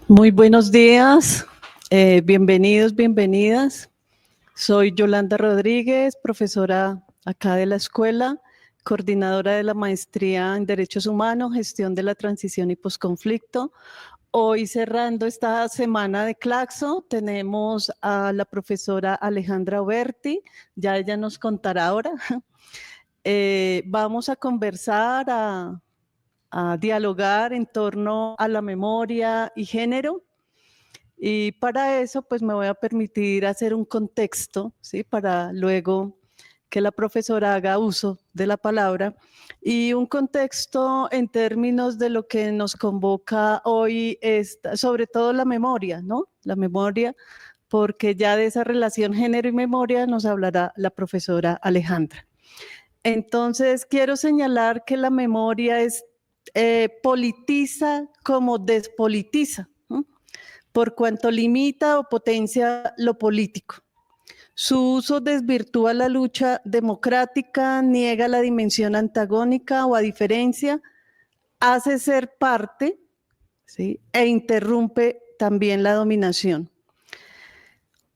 Muy buenos días, bienvenidos, bienvenidas. Soy Yolanda Rodríguez, profesora acá de la escuela, coordinadora de la maestría en Derechos Humanos, Gestión de la Transición y Posconflicto. Hoy cerrando esta semana de Claxo, tenemos a la profesora Alejandra Oberti, ya ella nos contará ahora. Vamos a conversar, a dialogar en torno a la memoria y género. Y para eso, pues me voy a permitir hacer un contexto, ¿sí? Para luego que la profesora haga uso de la palabra. Y un contexto en términos de lo que nos convoca hoy, es sobre todo la memoria, ¿no? La memoria, porque ya de esa relación género y memoria nos hablará la profesora Alejandra. Entonces, quiero señalar que la memoria es politiza como despolitiza, ¿no? Por cuanto limita o potencia lo político. Su uso desvirtúa la lucha democrática, niega la dimensión antagónica o a diferencia, hace ser parte, ¿sí? E interrumpe también la dominación.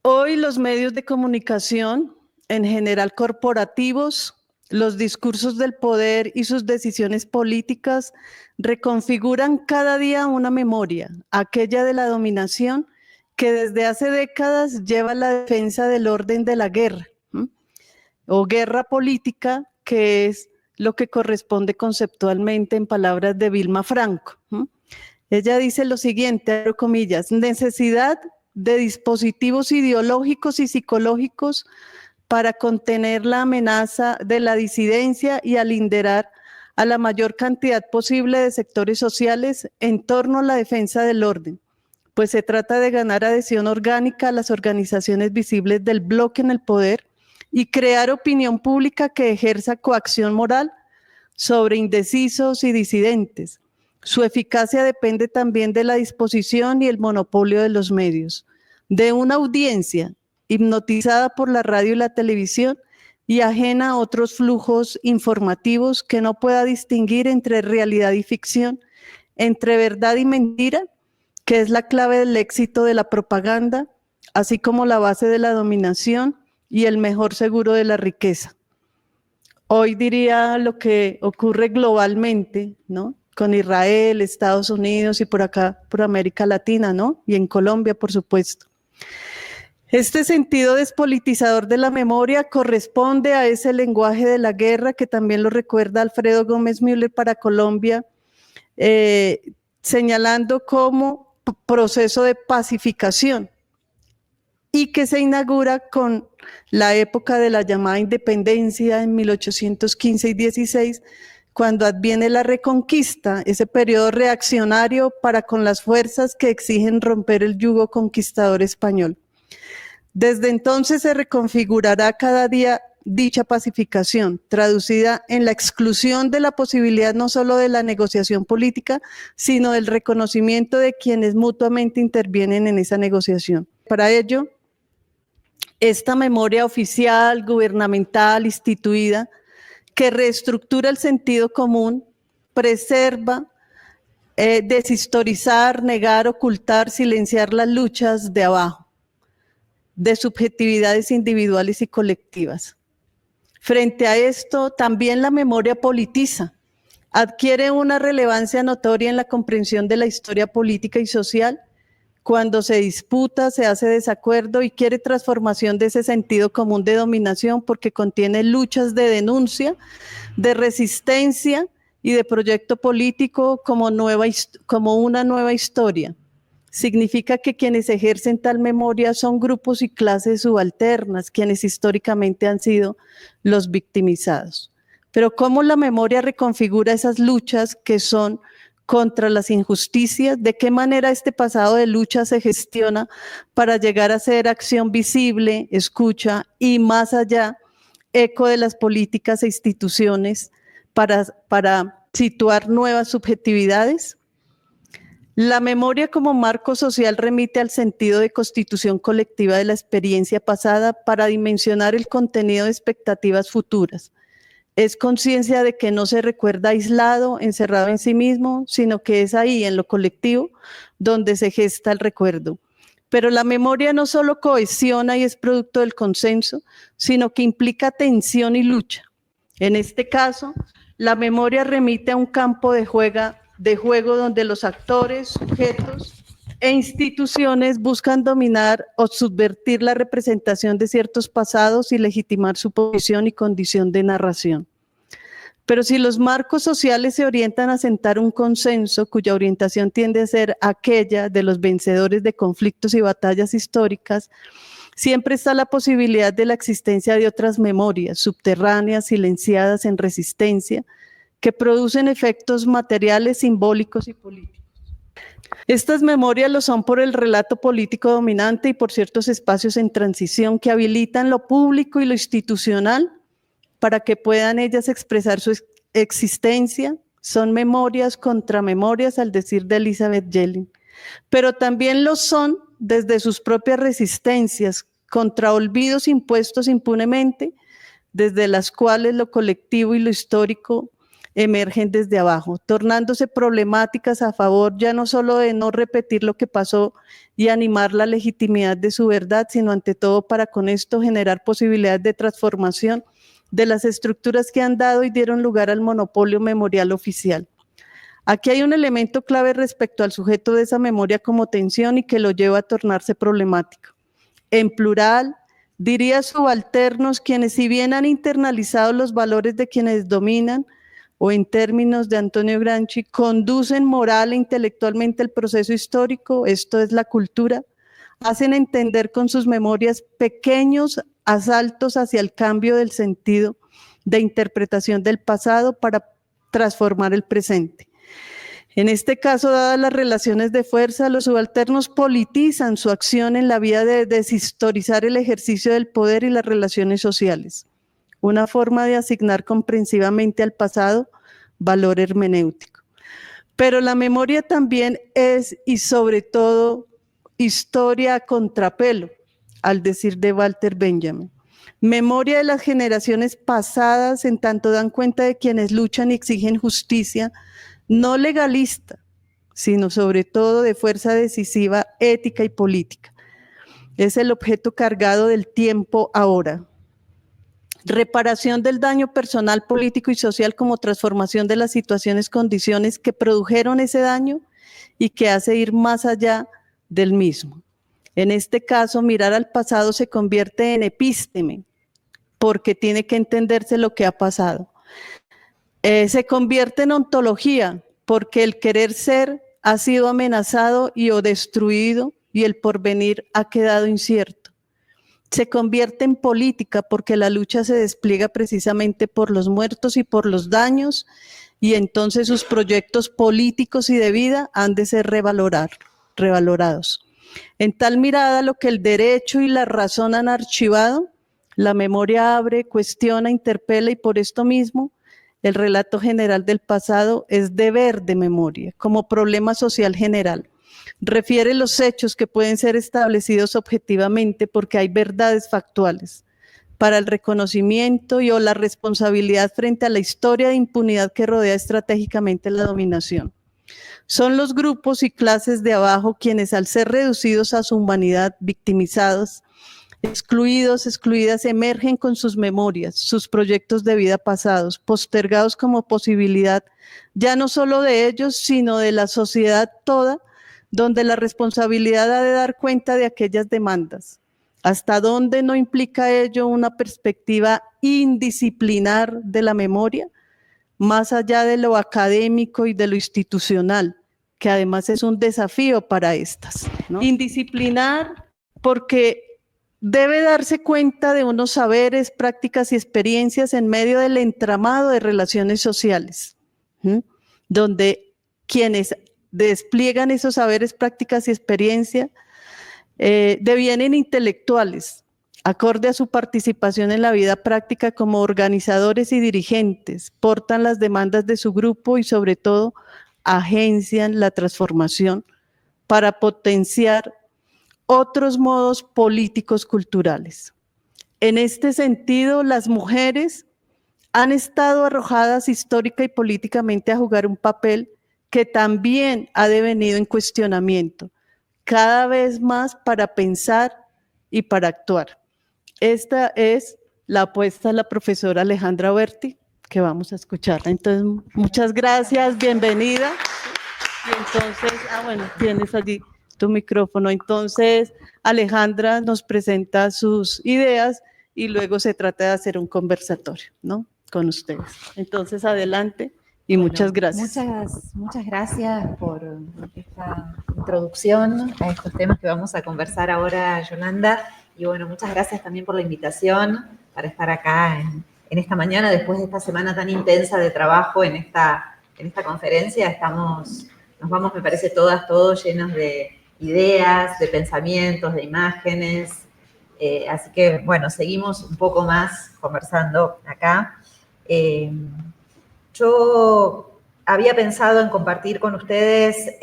Hoy los medios de comunicación, en general corporativos, los discursos del poder y sus decisiones políticas reconfiguran cada día una memoria, aquella de la dominación que desde hace décadas lleva la defensa del orden de la guerra, o guerra política, que es lo que corresponde conceptualmente en palabras de Vilma Franco. Ella dice lo siguiente, abro comillas, necesidad de dispositivos ideológicos y psicológicos para contener la amenaza de la disidencia y alinderar a la mayor cantidad posible de sectores sociales en torno a la defensa del orden, pues se trata de ganar adhesión orgánica a las organizaciones visibles del bloque en el poder y crear opinión pública que ejerza coacción moral sobre indecisos y disidentes. Su eficacia depende también de la disposición y el monopolio de los medios, de una audiencia hipnotizada por la radio y la televisión y ajena a otros flujos informativos que no pueda distinguir entre realidad y ficción, entre verdad y mentira, que es la clave del éxito de la propaganda, así como la base de la dominación y el mejor seguro de la riqueza. Hoy diría lo que ocurre globalmente, ¿no? Con Israel, Estados Unidos y por acá, por América Latina, ¿no? Y en Colombia, por supuesto. Este sentido despolitizador de la memoria corresponde a ese lenguaje de la guerra que también lo recuerda Alfredo Gómez Müller para Colombia, señalando como proceso de pacificación y que se inaugura con la época de la llamada independencia en 1815 y 16, cuando adviene la reconquista, ese periodo reaccionario para con las fuerzas que exigen romper el yugo conquistador español. Desde entonces se reconfigurará cada día dicha pacificación, traducida en la exclusión de la posibilidad no solo de la negociación política, sino del reconocimiento de quienes mutuamente intervienen en esa negociación. Para ello, esta memoria oficial, gubernamental, instituida, que reestructura el sentido común, preserva, deshistorizar, negar, ocultar, silenciar las luchas de abajo, de subjetividades individuales y colectivas. Frente a esto, también la memoria politiza, adquiere una relevancia notoria en la comprensión de la historia política y social cuando se disputa, se hace desacuerdo y quiere transformación de ese sentido común de dominación porque contiene luchas de denuncia, de resistencia y de proyecto político como una nueva historia. Significa que quienes ejercen tal memoria son grupos y clases subalternas, quienes históricamente han sido los victimizados. Pero ¿cómo la memoria reconfigura esas luchas que son contra las injusticias? ¿De qué manera este pasado de lucha se gestiona para llegar a ser acción visible, escucha y más allá, eco de las políticas e instituciones para situar nuevas subjetividades? La memoria como marco social remite al sentido de constitución colectiva de la experiencia pasada para dimensionar el contenido de expectativas futuras. Es conciencia de que no se recuerda aislado, encerrado en sí mismo, sino que es ahí, en lo colectivo, donde se gesta el recuerdo. Pero la memoria no solo cohesiona y es producto del consenso, sino que implica tensión y lucha. En este caso, la memoria remite a un campo de juego donde los actores, sujetos e instituciones buscan dominar o subvertir la representación de ciertos pasados y legitimar su posición y condición de narración. Pero si los marcos sociales se orientan a sentar un consenso cuya orientación tiende a ser aquella de los vencedores de conflictos y batallas históricas, siempre está la posibilidad de la existencia de otras memorias subterráneas, silenciadas en resistencia, que producen efectos materiales, simbólicos y políticos. Estas memorias lo son por el relato político dominante y por ciertos espacios en transición que habilitan lo público y lo institucional para que puedan ellas expresar su existencia. Son memorias contra memorias, al decir de Elizabeth Yellin, pero también lo son desde sus propias resistencias contra olvidos impuestos impunemente, desde las cuales lo colectivo y lo histórico emergen desde abajo, tornándose problemáticas a favor ya no solo de no repetir lo que pasó y animar la legitimidad de su verdad, sino ante todo para con esto generar posibilidades de transformación de las estructuras que han dado y dieron lugar al monopolio memorial oficial. Aquí hay un elemento clave respecto al sujeto de esa memoria como tensión y que lo lleva a tornarse problemático. En plural, diría subalternos quienes, si bien han internalizado los valores de quienes dominan, o en términos de Antonio Gramsci, conducen moral e intelectualmente el proceso histórico, esto es la cultura, hacen entender con sus memorias pequeños asaltos hacia el cambio del sentido de interpretación del pasado para transformar el presente. En este caso, dadas las relaciones de fuerza, los subalternos politizan su acción en la vía de deshistorizar el ejercicio del poder y las relaciones sociales, una forma de asignar comprensivamente al pasado valor hermenéutico. Pero la memoria también es, y sobre todo, historia a contrapelo, al decir de Walter Benjamin. Memoria de las generaciones pasadas, en tanto dan cuenta de quienes luchan y exigen justicia, no legalista, sino sobre todo de fuerza decisiva, ética y política. Es el objeto cargado del tiempo ahora. Reparación del daño personal, político y social como transformación de las situaciones, condiciones que produjeron ese daño y que hace ir más allá del mismo. En este caso, mirar al pasado se convierte en epísteme, porque tiene que entenderse lo que ha pasado. Se convierte en ontología, porque el querer ser ha sido amenazado y o destruido y el porvenir ha quedado incierto. Se convierte en política porque la lucha se despliega precisamente por los muertos y por los daños, y entonces sus proyectos políticos y de vida han de ser revalorados. En tal mirada, lo que el derecho y la razón han archivado, la memoria abre, cuestiona, interpela, y por esto mismo el relato general del pasado es deber de memoria, como problema social general. Refiere los hechos que pueden ser establecidos objetivamente porque hay verdades factuales para el reconocimiento y o la responsabilidad frente a la historia de impunidad que rodea estratégicamente la dominación. Son los grupos y clases de abajo quienes, al ser reducidos a su humanidad, victimizados, excluidos, excluidas, emergen con sus memorias, sus proyectos de vida pasados, postergados como posibilidad, ya no solo de ellos, sino de la sociedad toda, donde la responsabilidad ha de dar cuenta de aquellas demandas. ¿Hasta dónde no implica ello una perspectiva indisciplinar de la memoria, más allá de lo académico y de lo institucional, que además es un desafío para estas, ¿no? Indisciplinar porque debe darse cuenta de unos saberes, prácticas y experiencias en medio del entramado de relaciones sociales, donde quienes despliegan esos saberes, prácticas y experiencias devienen intelectuales, acorde a su participación en la vida práctica como organizadores y dirigentes, portan las demandas de su grupo y sobre todo agencian la transformación para potenciar otros modos políticos culturales. En este sentido, las mujeres han estado arrojadas histórica y políticamente a jugar un papel que también ha devenido en cuestionamiento, cada vez más para pensar y para actuar. Esta es la apuesta de la profesora Alejandra Berti, que vamos a escucharla. Entonces, muchas gracias, bienvenida. Y entonces, bueno, tienes allí tu micrófono. Entonces, Alejandra nos presenta sus ideas y luego se trata de hacer un conversatorio, ¿no? Con ustedes. Entonces, adelante y muchas gracias. Muchas gracias por esta introducción a estos temas que vamos a conversar ahora, Yolanda. Y bueno, muchas gracias también por la invitación para estar acá en esta mañana, después de esta semana tan intensa de trabajo en esta conferencia. Nos vamos, me parece, todos llenos de ideas, de pensamientos, de imágenes. Así que, bueno, seguimos un poco más conversando acá. Yo había pensado en compartir con ustedes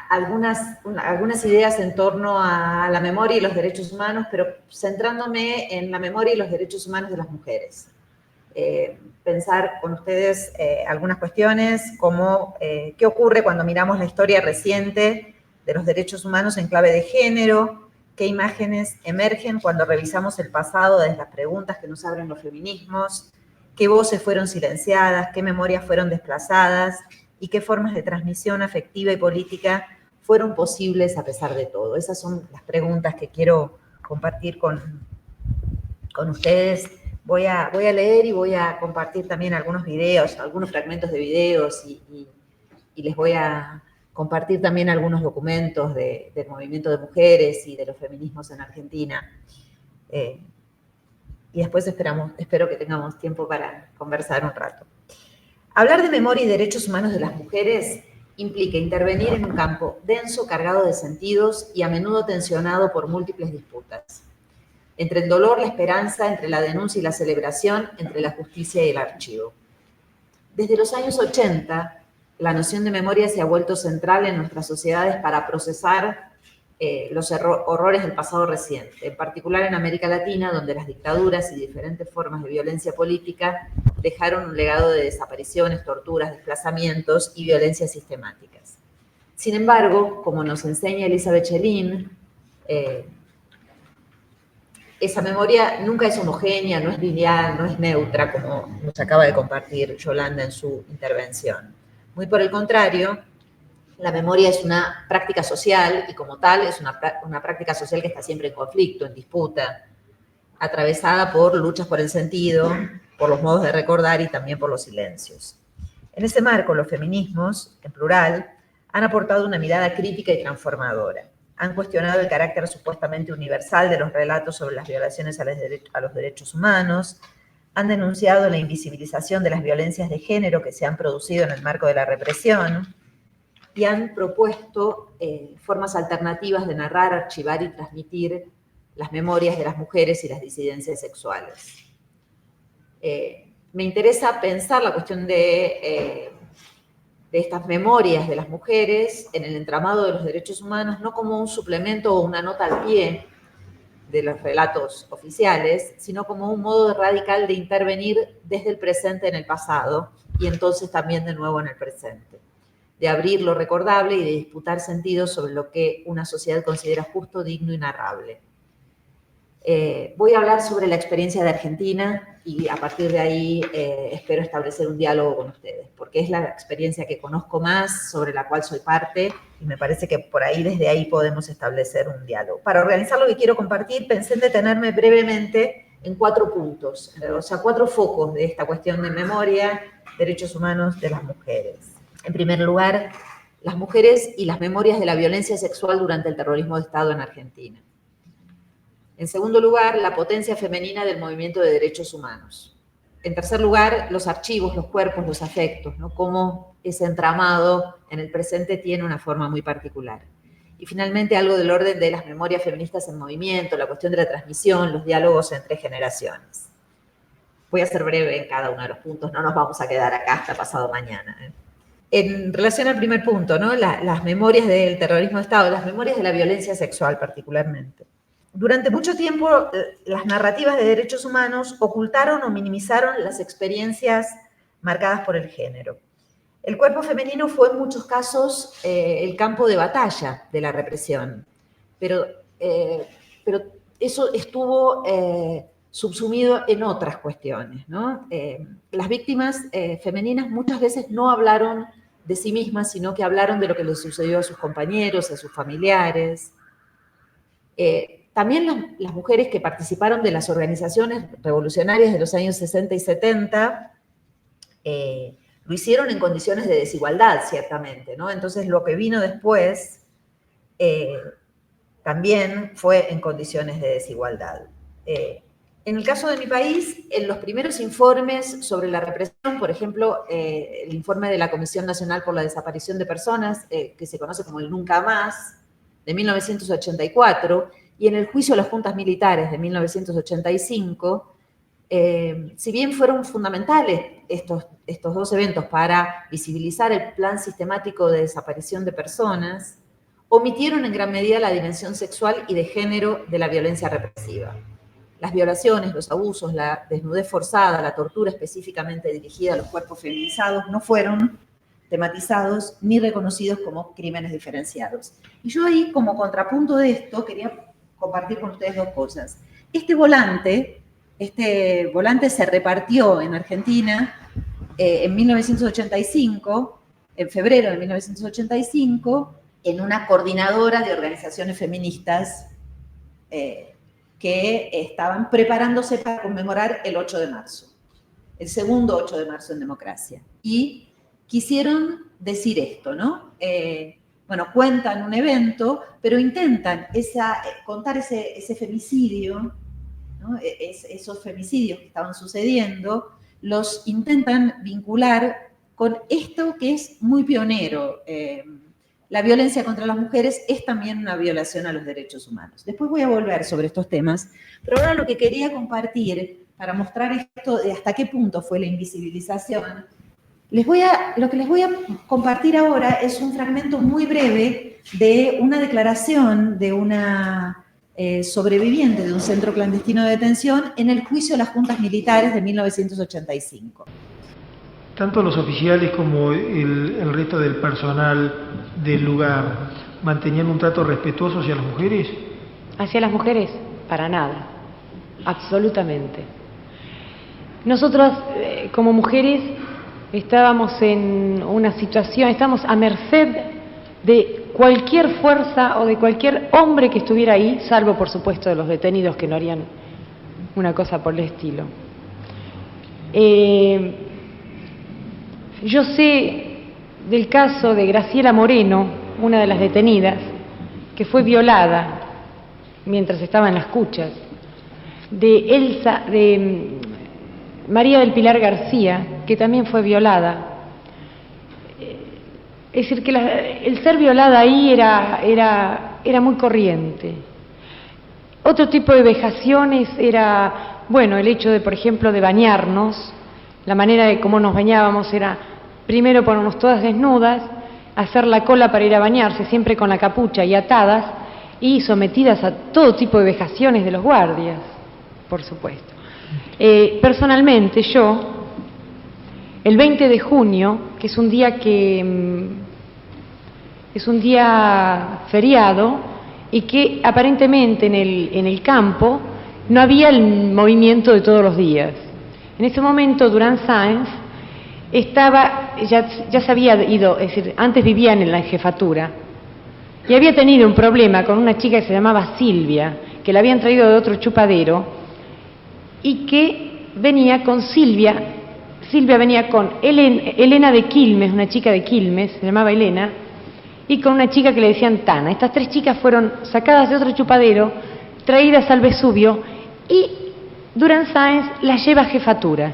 algunas ideas en torno a la memoria y los derechos humanos, pero centrándome en la memoria y los derechos humanos de las mujeres. Pensar con ustedes algunas cuestiones como qué ocurre cuando miramos la historia reciente de los derechos humanos en clave de género, qué imágenes emergen cuando revisamos el pasado desde las preguntas que nos abren los feminismos, qué voces fueron silenciadas, qué memorias fueron desplazadas y qué formas de transmisión afectiva y política fueron posibles a pesar de todo. Esas son las preguntas que quiero compartir con ustedes. Voy a leer y voy a compartir también algunos videos, algunos fragmentos de videos y les voy a compartir también algunos documentos del movimiento de mujeres y de los feminismos en Argentina. Y después espero que tengamos tiempo para conversar un rato. Hablar de memoria y derechos humanos de las mujeres implica intervenir en un campo denso, cargado de sentidos y a menudo tensionado por múltiples disputas. Entre el dolor, la esperanza, entre la denuncia y la celebración, entre la justicia y el archivo. Desde los años 80, la noción de memoria se ha vuelto central en nuestras sociedades para procesar los horrores del pasado reciente, en particular en América Latina, donde las dictaduras y diferentes formas de violencia política dejaron un legado de desapariciones, torturas, desplazamientos y violencias sistemáticas. Sin embargo, como nos enseña Elizabeth Chelin, esa memoria nunca es homogénea, no es lineal, no es neutra, como nos acaba de compartir Yolanda en su intervención. Muy por el contrario, la memoria es una práctica social y como tal es una práctica social que está siempre en conflicto, en disputa, atravesada por luchas por el sentido, por los modos de recordar y también por los silencios. En ese marco, los feminismos, en plural, han aportado una mirada crítica y transformadora. Han cuestionado el carácter supuestamente universal de los relatos sobre las violaciones a los derechos humanos, han denunciado la invisibilización de las violencias de género que se han producido en el marco de la represión y han propuesto formas alternativas de narrar, archivar y transmitir las memorias de las mujeres y las disidencias sexuales. Me interesa pensar la cuestión de estas memorias de las mujeres en el entramado de los derechos humanos, no como un suplemento o una nota al pie de los relatos oficiales, sino como un modo radical de intervenir desde el presente en el pasado y entonces también de nuevo en el presente, de abrir lo recordable y de disputar sentidos sobre lo que una sociedad considera justo, digno y narrable. Voy a hablar sobre la experiencia de Argentina y a partir de ahí espero establecer un diálogo con ustedes, porque es la experiencia que conozco más, sobre la cual soy parte, y me parece que por ahí, desde ahí, podemos establecer un diálogo. Para organizar lo que quiero compartir, pensé en detenerme brevemente en 4 puntos, o sea, 4 focos de esta cuestión de memoria, derechos humanos de las mujeres. En primer lugar, las mujeres y las memorias de la violencia sexual durante el terrorismo de Estado en Argentina. En segundo lugar, la potencia femenina del movimiento de derechos humanos. En tercer lugar, los archivos, los cuerpos, los afectos, ¿no? Cómo ese entramado en el presente tiene una forma muy particular. Y finalmente, algo del orden de las memorias feministas en movimiento, la cuestión de la transmisión, los diálogos entre generaciones. Voy a ser breve en cada uno de los puntos, no nos vamos a quedar acá hasta pasado mañana. En relación al primer punto, ¿no? Las memorias del terrorismo de Estado, las memorias de la violencia sexual particularmente. Durante mucho tiempo, las narrativas de derechos humanos ocultaron o minimizaron las experiencias marcadas por el género. El cuerpo femenino fue en muchos casos el campo de batalla de la represión, pero eso estuvo subsumido en otras cuestiones, ¿no? Las víctimas femeninas muchas veces no hablaron de sí mismas, sino que hablaron de lo que les sucedió a sus compañeros, a sus familiares. También las mujeres que participaron de las organizaciones revolucionarias de los años 60 y 70 lo hicieron en condiciones de desigualdad, ciertamente, ¿no? Entonces, lo que vino después también fue en condiciones de desigualdad. En el caso de mi país, en los primeros informes sobre la represión, por ejemplo, el informe de la Comisión Nacional por la Desaparición de Personas, que se conoce como el Nunca Más, de 1984, y en el juicio a las juntas militares de 1985, si bien fueron fundamentales estos dos eventos para visibilizar el plan sistemático de desaparición de personas, omitieron en gran medida la dimensión sexual y de género de la violencia represiva. Las violaciones, los abusos, la desnudez forzada, la tortura específicamente dirigida a los cuerpos feminizados no fueron tematizados ni reconocidos como crímenes diferenciados. Y yo ahí, como contrapunto de esto, quería compartir con ustedes dos cosas. Este volante se repartió en Argentina en 1985, en febrero de 1985, en una coordinadora de organizaciones feministas que estaban preparándose para conmemorar el 8 de marzo, el segundo 8 de marzo en democracia. Y quisieron decir esto, ¿no? Bueno, cuentan un evento, pero intentan contar ese femicidio, ¿no? Esos femicidios que estaban sucediendo, los intentan vincular con esto que es muy pionero. La violencia contra las mujeres es también una violación a los derechos humanos. Después voy a volver sobre estos temas, pero ahora lo que quería compartir, para mostrar esto de hasta qué punto fue la invisibilización, lo que les voy a compartir ahora es un fragmento muy breve de una declaración de una sobreviviente de un centro clandestino de detención en el juicio a las juntas militares de 1985. Tanto los oficiales como el resto del personal del lugar mantenían un trato respetuoso hacia las mujeres. Hacia las mujeres, para nada, absolutamente. Nosotros, como mujeres, estábamos en una situación, estamos a merced de cualquier fuerza o de cualquier hombre que estuviera ahí, salvo, por supuesto, de los detenidos que no harían una cosa por el estilo. Yo sé del caso de Graciela Moreno, una de las detenidas, que fue violada mientras estaba en las cuchas, de María del Pilar García, que también fue violada. Es decir, que el ser violada ahí era muy corriente. Otro tipo de vejaciones era, bueno, el hecho de, por ejemplo, de bañarnos. La manera de cómo nos bañábamos era primero ponernos todas desnudas, hacer la cola para ir a bañarse, siempre con la capucha y atadas, y sometidas a todo tipo de vejaciones de los guardias, por supuesto. Personalmente, yo, el 20 de junio, que es un día feriado, y que aparentemente en el campo no había el movimiento de todos los días. En ese momento Durán Sáenz ya se había ido, es decir, antes vivían en la jefatura, y había tenido un problema con una chica que se llamaba Silvia, que la habían traído de otro chupadero, y que venía con Silvia venía con Elena de Quilmes, una chica de Quilmes, se llamaba Elena, y con una chica que le decían Tana. Estas tres chicas fueron sacadas de otro chupadero, traídas al Vesubio, y Durán Sáenz las lleva a jefatura.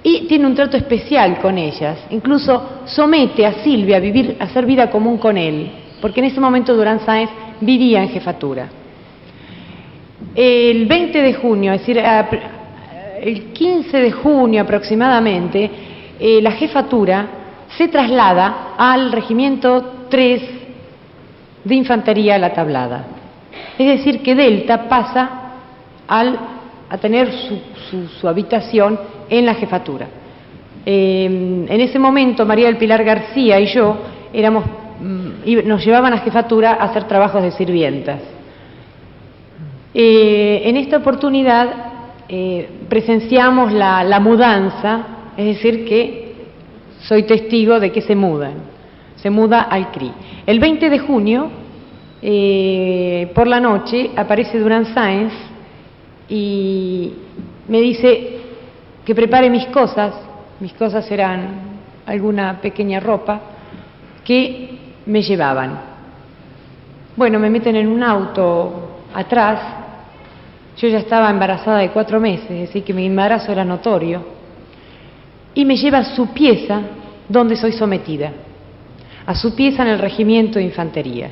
Y tiene un trato especial con ellas, incluso somete a Silvia a hacer vida común con él, porque en ese momento Durán Sáenz vivía en jefatura. El 20 de junio, es decir, el 15 de junio aproximadamente, la jefatura se traslada al Regimiento 3 de Infantería La Tablada. Es decir, que Delta pasa a tener su habitación en la jefatura. En ese momento, María del Pilar García y yo nos llevaban a jefatura a hacer trabajos de sirvientas. En esta oportunidad presenciamos la mudanza, es decir, que soy testigo de que se muda al CRI. El 20 de junio, por la noche, aparece Durán Sáenz y me dice que prepare mis cosas eran alguna pequeña ropa, que me llevaban. Bueno, me meten en un auto atrás, yo ya estaba embarazada de 4 meses, es decir, que mi embarazo era notorio, y me lleva a su pieza donde soy sometida, a su pieza en el regimiento de infantería.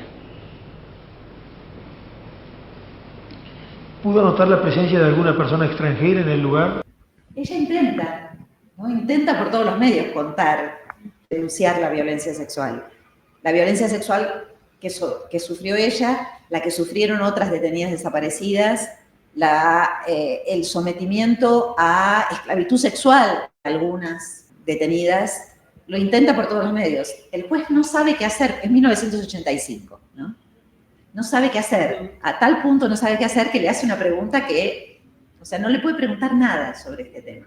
¿Pudo notar la presencia de alguna persona extranjera en el lugar? Ella intenta, ¿no? Intenta por todos los medios denunciar la violencia sexual. La violencia sexual que sufrió ella, la que sufrieron otras detenidas desaparecidas, el sometimiento a esclavitud sexual de algunas detenidas, lo intenta por todos los medios. El juez no sabe qué hacer, es 1985, ¿no? No sabe qué hacer, a tal punto no sabe qué hacer que le hace una pregunta que, o sea, no le puede preguntar nada sobre este tema.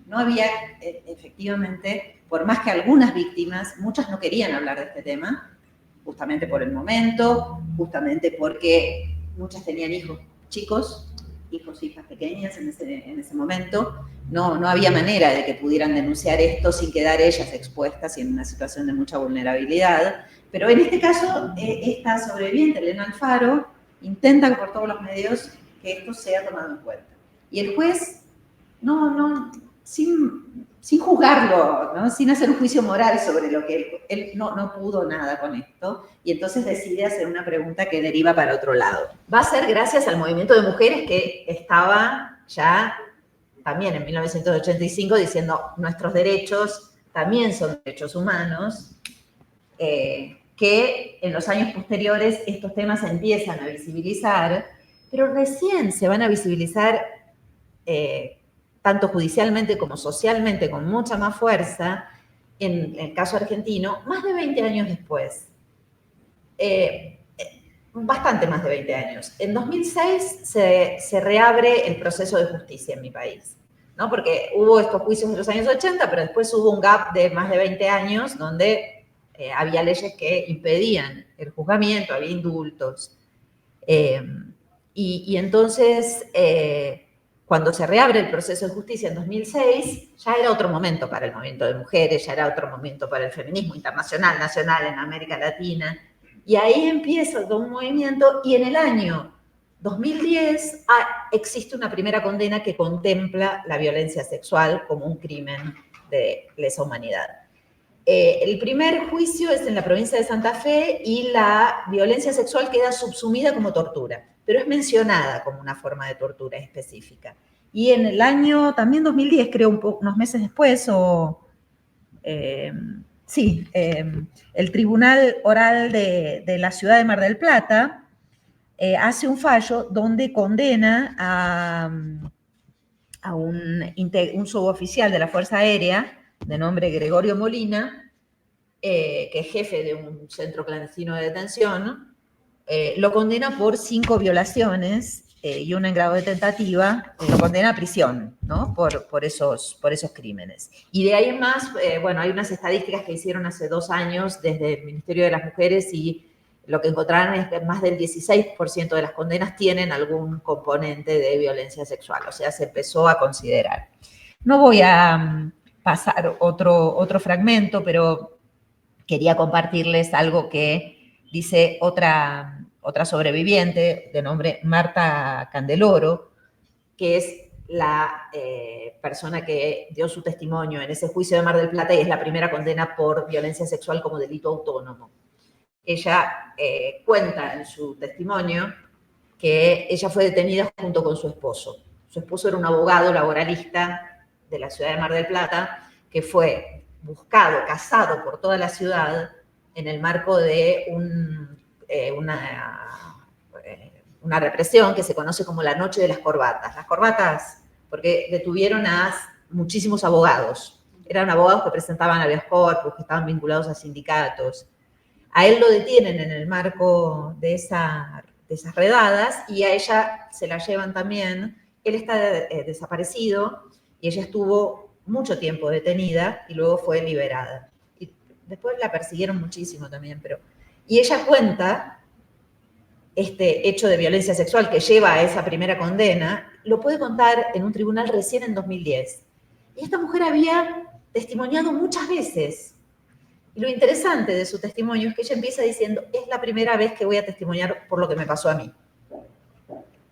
No había, efectivamente, por más que algunas víctimas, muchas no querían hablar de este tema, justamente por el momento, justamente porque muchas tenían hijos chicos, hijos e hijas pequeñas en ese momento. No había manera de que pudieran denunciar esto sin quedar ellas expuestas y en una situación de mucha vulnerabilidad. Pero en este caso, esta sobreviviente, Elena Alfaro, intenta por todos los medios que esto sea tomado en cuenta. Y el juez, sin juzgarlo, ¿no? Sin hacer un juicio moral sobre lo que él no pudo nada con esto, y entonces decide hacer una pregunta que deriva para otro lado. Va a ser gracias al movimiento de mujeres que estaba ya también en 1985 diciendo nuestros derechos también son derechos humanos, que en los años posteriores estos temas se empiezan a visibilizar, pero recién se van a visibilizar tanto judicialmente como socialmente con mucha más fuerza en el caso argentino, más de 20 años después. Bastante más de 20 años. En 2006 se reabre el proceso de justicia en mi país, ¿no? Porque hubo estos juicios en los años 80, pero después hubo un gap de más de 20 años donde había leyes que impedían el juzgamiento, había indultos. Y entonces, cuando se reabre el proceso de justicia en 2006, ya era otro momento para el movimiento de mujeres, ya era otro momento para el feminismo internacional, nacional, en América Latina. Y ahí empieza todo un movimiento, y en el año 2010 existe una primera condena que contempla la violencia sexual como un crimen de lesa humanidad. El primer juicio es en la provincia de Santa Fe y la violencia sexual queda subsumida como tortura, pero es mencionada como una forma de tortura específica. Y en el año también 2010, creo unos meses después, el Tribunal Oral de la ciudad de Mar del Plata hace un fallo donde condena a un suboficial de la Fuerza Aérea de nombre Gregorio Molina, que es jefe de un centro clandestino de detención, lo condena por 5 violaciones y una en grado de tentativa, lo condena a prisión, ¿no? por esos crímenes. Y de ahí en más, hay unas estadísticas que hicieron hace 2 años desde el Ministerio de las Mujeres, y lo que encontraron es que más del 16% de las condenas tienen algún componente de violencia sexual, o sea, se empezó a considerar. No voy a pasar otro fragmento, pero quería compartirles algo que dice otra sobreviviente de nombre Marta Candeloro, que es la persona que dio su testimonio en ese juicio de Mar del Plata y es la primera condena por violencia sexual como delito autónomo. Ella cuenta en su testimonio que ella fue detenida junto con su esposo. Su esposo era un abogado laboralista de la ciudad de Mar del Plata, que fue buscado, cazado por toda la una una represión que se conoce como la Noche de las Corbatas. Las corbatas, porque detuvieron a muchísimos abogados. Eran abogados que presentaban habeas corpus, que estaban vinculados a sindicatos. A él lo detienen en el marco de esas redadas y a ella se la llevan también. Él está desaparecido y ella estuvo mucho tiempo detenida y luego fue liberada. Y después la persiguieron muchísimo también, y ella cuenta este hecho de violencia sexual que lleva a esa primera condena, lo puede contar en un tribunal recién en 2010. Y esta mujer había testimoniado muchas veces. Y lo interesante de su testimonio es que ella empieza diciendo, es la primera vez que voy a testimoniar por lo que me pasó a mí.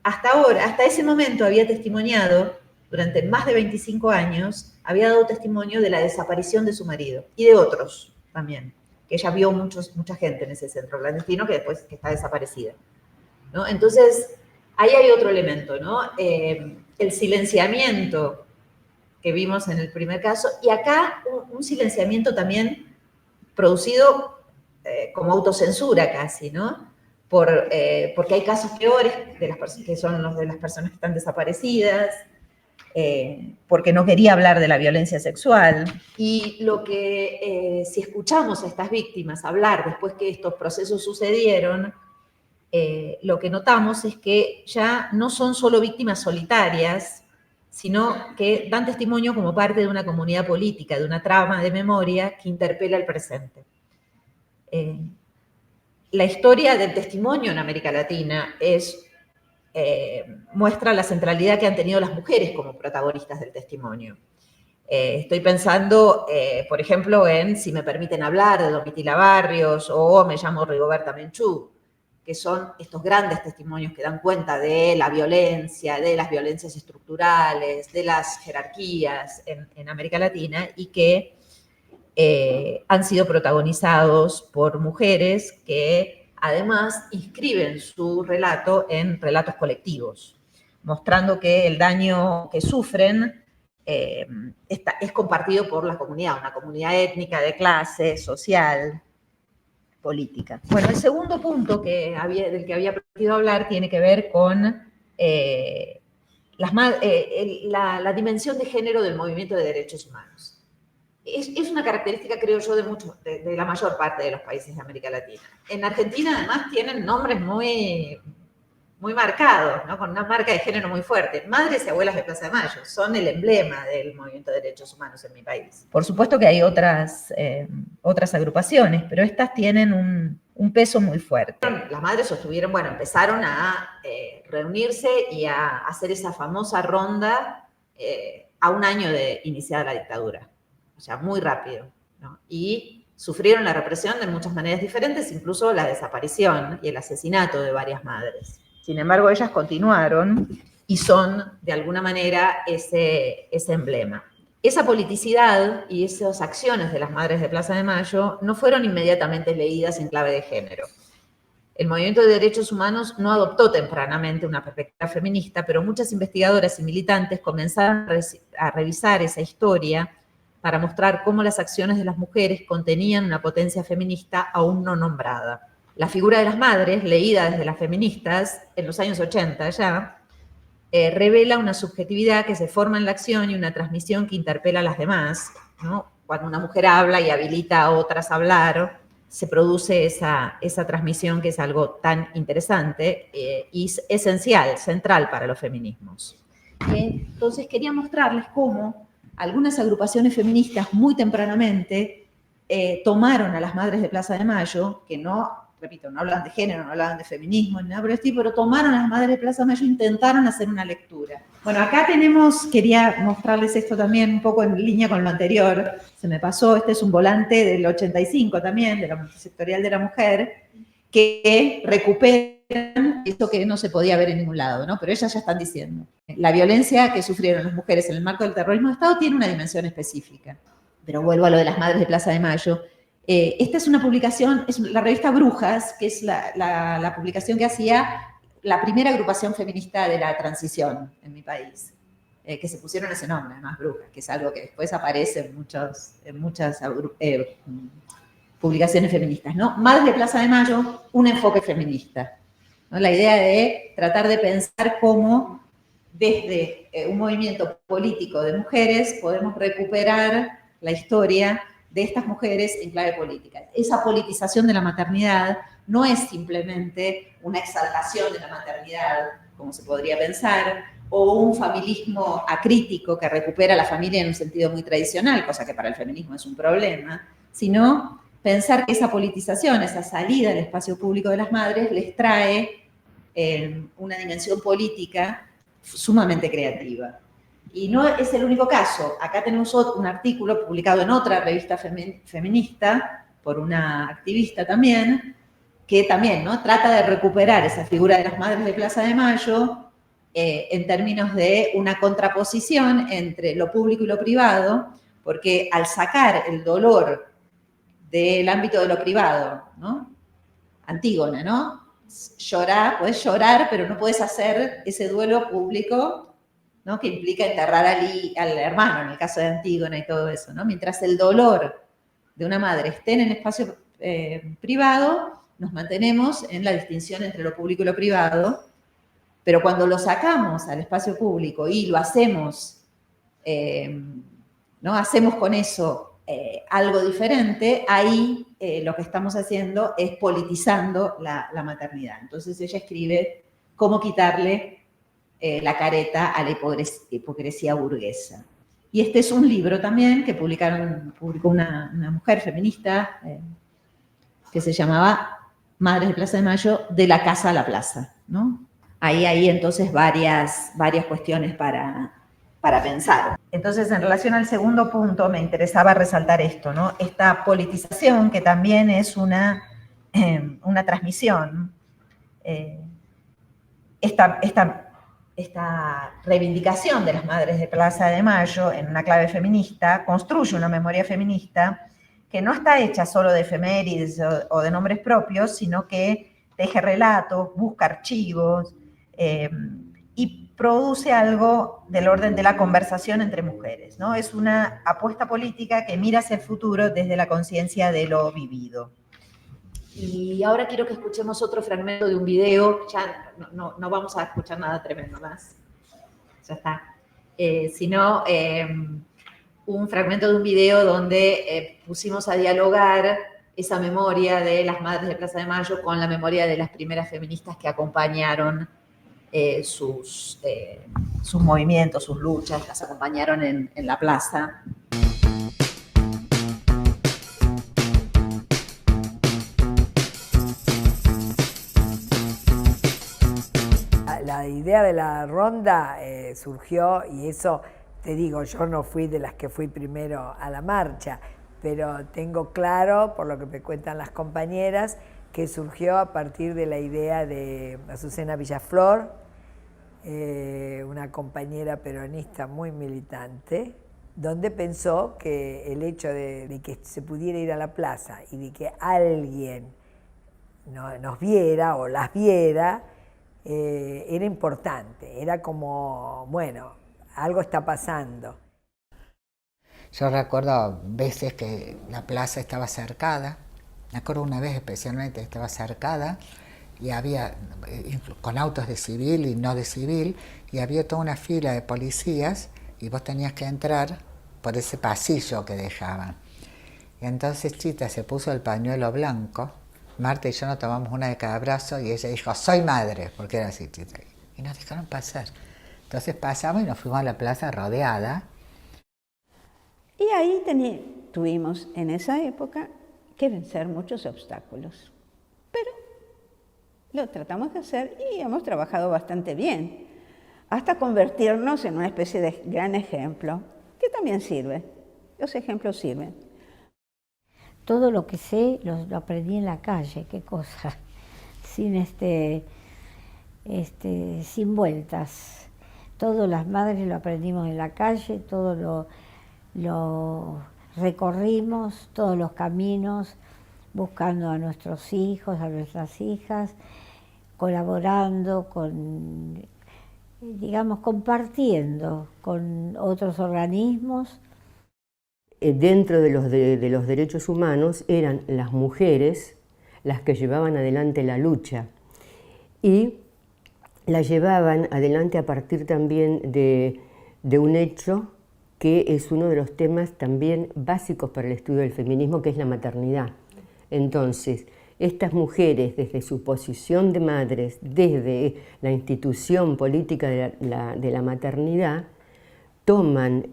Hasta ese momento había testimoniado, durante más de 25 años, había dado testimonio de la desaparición de su marido y de otros también, que ella vio mucha gente en ese centro clandestino que está desaparecida, ¿no? Entonces, ahí hay otro elemento, ¿no? El silenciamiento que vimos en el primer caso, y acá un silenciamiento también producido como autocensura casi, ¿no? Porque hay casos peores que son los de las personas que están desaparecidas, porque no quería hablar de la violencia sexual. Y si escuchamos a estas víctimas hablar después que estos procesos sucedieron, lo que notamos es que ya no son solo víctimas solitarias, sino que dan testimonio como parte de una comunidad política, de una trama de memoria que interpela el presente. La historia del testimonio en América Latina muestra la centralidad que han tenido las mujeres como protagonistas del testimonio. Estoy pensando, por ejemplo, en Si me permiten hablar, de Domitila Barrios, o Me llamo Rigoberta Menchú, que son estos grandes testimonios que dan cuenta de la violencia, de las violencias estructurales, de las jerarquías en América Latina, y que han sido protagonizados por mujeres que además inscriben su relato en relatos colectivos, mostrando que el daño que sufren es compartido por la comunidad, una comunidad étnica, de clase, social, política. Bueno, el segundo punto del que había prometido hablar tiene que ver con la dimensión de género del movimiento de derechos humanos. Es una característica, creo yo, de la mayor parte de los países de América Latina. En Argentina, además, tienen nombres muy marcados, ¿no? Con una marca de género muy fuerte. Madres y abuelas de Plaza de Mayo son el emblema del movimiento de derechos humanos en mi país. Por supuesto que hay otras agrupaciones, pero estas tienen un peso muy fuerte. Las madres empezaron a reunirse y a hacer esa famosa ronda a un año de iniciada la dictadura. O sea, muy rápido, ¿no? Y sufrieron la represión de muchas maneras diferentes, incluso la desaparición y el asesinato de varias madres. Sin embargo, ellas continuaron y son, de alguna manera, ese emblema. Esa politicidad y esas acciones de las madres de Plaza de Mayo no fueron inmediatamente leídas en clave de género. El movimiento de derechos humanos no adoptó tempranamente una perspectiva feminista, pero muchas investigadoras y militantes comenzaron a revisar esa historia para mostrar cómo las acciones de las mujeres contenían una potencia feminista aún no nombrada. La figura de las madres, leída desde las feministas en los años 80 ya, revela una subjetividad que se forma en la acción y una transmisión que interpela a las demás, ¿no? Cuando una mujer habla y habilita a otras a hablar, se produce esa transmisión que es algo tan interesante y esencial, central para los feminismos. Entonces quería mostrarles cómo algunas agrupaciones feministas muy tempranamente tomaron a las madres de Plaza de Mayo, que no hablaban de género, no hablaban de feminismo, ni nada por el estilo, pero tomaron a las madres de Plaza de Mayo e intentaron hacer una lectura. Bueno, acá quería mostrarles esto también un poco en línea con lo anterior. Se me pasó, este es un volante del 85 también, de la Multisectorial de la Mujer, que recuperan esto que no se podía ver en ningún lado, ¿no? Pero ellas ya están diciendo. La violencia que sufrieron las mujeres en el marco del terrorismo de Estado tiene una dimensión específica. Pero vuelvo a lo de las madres de Plaza de Mayo. Esta es una publicación, es la revista Brujas, que es la publicación que hacía la primera agrupación feminista de la transición en mi país, que se pusieron ese nombre, además Brujas, que es algo que después aparece en muchas publicaciones feministas, ¿no? Madres de Plaza de Mayo, un enfoque feminista. ¿no? La idea de tratar de pensar cómo desde un movimiento político de mujeres podemos recuperar la historia de estas mujeres en clave política. Esa politización de la maternidad no es simplemente una exaltación de la maternidad, como se podría pensar, o un familismo acrítico que recupera la familia en un sentido muy tradicional, cosa que para el feminismo es un problema, sino pensar que esa politización, esa salida del espacio público de las madres, les trae una dimensión política sumamente creativa. Y no es el único caso. Acá tenemos un artículo publicado en otra revista feminista, por una activista también, que también, ¿no?, trata de recuperar esa figura de las madres de Plaza de Mayo en términos de una contraposición entre lo público y lo privado, porque al sacar el dolor del ámbito de lo privado, ¿no? Antígona, ¿no? Llorar, puedes llorar, pero no puedes hacer ese duelo público, ¿no?, que implica enterrar al hermano, en el caso de Antígona y todo eso, ¿no? Mientras el dolor de una madre esté en el espacio privado, nos mantenemos en la distinción entre lo público y lo privado, pero cuando lo sacamos al espacio público y lo hacemos, ¿no?, hacemos con eso algo diferente, ahí lo que estamos haciendo es politizando la maternidad. Entonces ella escribe cómo quitarle la careta a la hipocresía burguesa. Y este es un libro también que publicó una mujer feminista que se llamaba Madres de Plaza de Mayo, de la casa a la plaza, ¿no? Ahí hay entonces varias cuestiones para pensar. Entonces, en relación al segundo punto, me interesaba resaltar esto, ¿no? Esta politización que también es una transmisión, esta reivindicación de las madres de Plaza de Mayo en una clave feminista construye una memoria feminista que no está hecha solo de efemérides o de nombres propios, sino que teje relatos, busca archivos y produce algo del orden de la conversación entre mujeres, ¿no? Es una apuesta política que mira hacia el futuro desde la conciencia de lo vivido. Y ahora quiero que escuchemos otro fragmento de un video. Ya no vamos a escuchar nada tremendo más. Ya está. Sino un fragmento de un video donde pusimos a dialogar esa memoria de las madres de Plaza de Mayo con la memoria de las primeras feministas que acompañaron sus movimientos, sus luchas, las acompañaron en la plaza. La idea de la ronda surgió, y eso te digo, yo no fui de las que fui primero a la marcha, pero tengo claro, por lo que me cuentan las compañeras, que surgió a partir de la idea de Azucena Villaflor, una compañera peronista muy militante, donde pensó que el hecho de que se pudiera ir a la plaza y de que alguien nos viera o las viera, era importante, era como, bueno, algo está pasando. Yo recuerdo veces que la plaza estaba cercada, me acuerdo una vez especialmente estaba cercada y había, con autos de civil y no de civil, y había toda una fila de policías y vos tenías que entrar por ese pasillo que dejaban. Y entonces Chita se puso el pañuelo blanco, Marta y yo nos tomamos una de cada brazo y ella dijo, soy madre, porque era así, Chita. Y nos dejaron pasar. Entonces pasamos y nos fuimos a la plaza rodeada. Y ahí tuvimos en esa época que vencer muchos obstáculos. Pero lo tratamos de hacer y hemos trabajado bastante bien, hasta convertirnos en una especie de gran ejemplo, que también sirve. Los ejemplos sirven. Todo lo que sé lo aprendí en la calle, qué cosa, sin sin vueltas. Todas las madres lo aprendimos en la calle, todo lo recorrimos, todos los caminos, buscando a nuestros hijos, a nuestras hijas, colaborando digamos, compartiendo con otros organismos. Dentro de los derechos humanos eran las mujeres las que llevaban adelante la lucha. y la llevaban adelante a partir también de un hecho que es uno de los temas también básicos para el estudio del feminismo, que es la maternidad. Entonces, estas mujeres, desde su posición de madres, desde la institución política de la maternidad, toman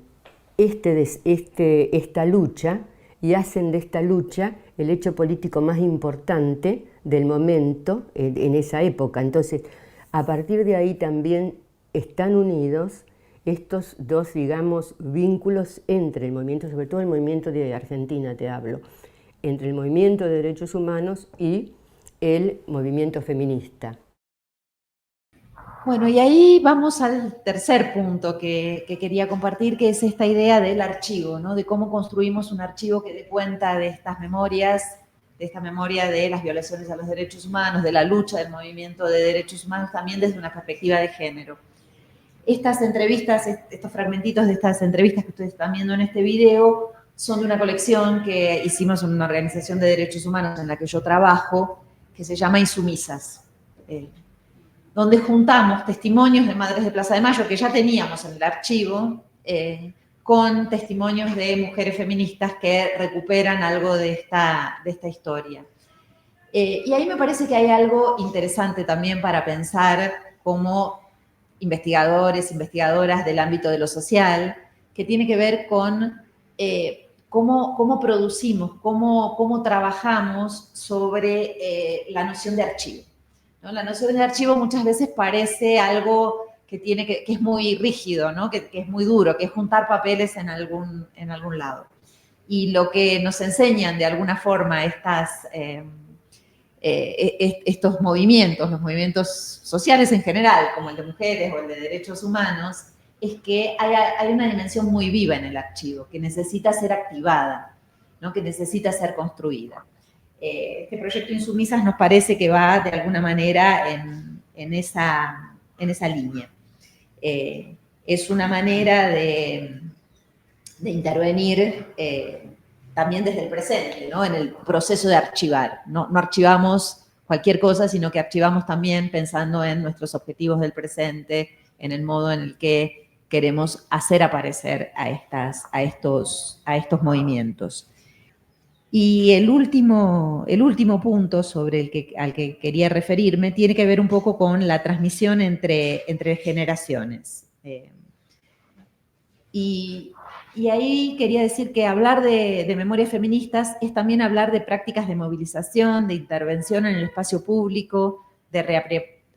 esta lucha y hacen de esta lucha el hecho político más importante del momento en esa época. Entonces, a partir de ahí también están unidos estos dos, digamos, vínculos entre el movimiento, sobre todo el movimiento de Argentina, te hablo, entre el movimiento de derechos humanos y el movimiento feminista. Bueno, y ahí vamos al tercer punto que quería compartir, que es esta idea del archivo, ¿no? De cómo construimos un archivo que dé cuenta de estas memorias, de esta memoria de las violaciones a los derechos humanos, de la lucha del movimiento de derechos humanos, también desde una perspectiva de género. Estas entrevistas, estos fragmentitos de estas entrevistas que ustedes están viendo en este video, son de una colección que hicimos en una organización de derechos humanos en la que yo trabajo, que se llama Insumisas, donde juntamos testimonios de madres de Plaza de Mayo que ya teníamos en el archivo, con testimonios de mujeres feministas que recuperan algo de esta historia. Y ahí me parece que hay algo interesante también para pensar como investigadores, investigadoras del ámbito de lo social, que tiene que ver con cómo producimos, cómo trabajamos sobre la noción de archivo, ¿no? La noción de archivo muchas veces parece algo que es muy rígido, ¿no? Que es muy duro, que es juntar papeles en algún lado. Y lo que nos enseñan de alguna forma estos movimientos, los movimientos sociales en general, como el de mujeres o el de derechos humanos, es que hay una dimensión muy viva en el archivo, que necesita ser activada, ¿no? Que necesita ser construida. Este proyecto Insumisas nos parece que va de alguna manera en esa línea. Es una manera de intervenir también desde el presente, ¿no? En el proceso de archivar. No archivamos cualquier cosa, sino que archivamos también pensando en nuestros objetivos del presente, en el modo en el que queremos hacer aparecer a estos movimientos. Y el último punto al que quería referirme tiene que ver un poco con la transmisión entre generaciones. Y ahí quería decir que hablar de memorias feministas es también hablar de prácticas de movilización, de intervención en el espacio público, de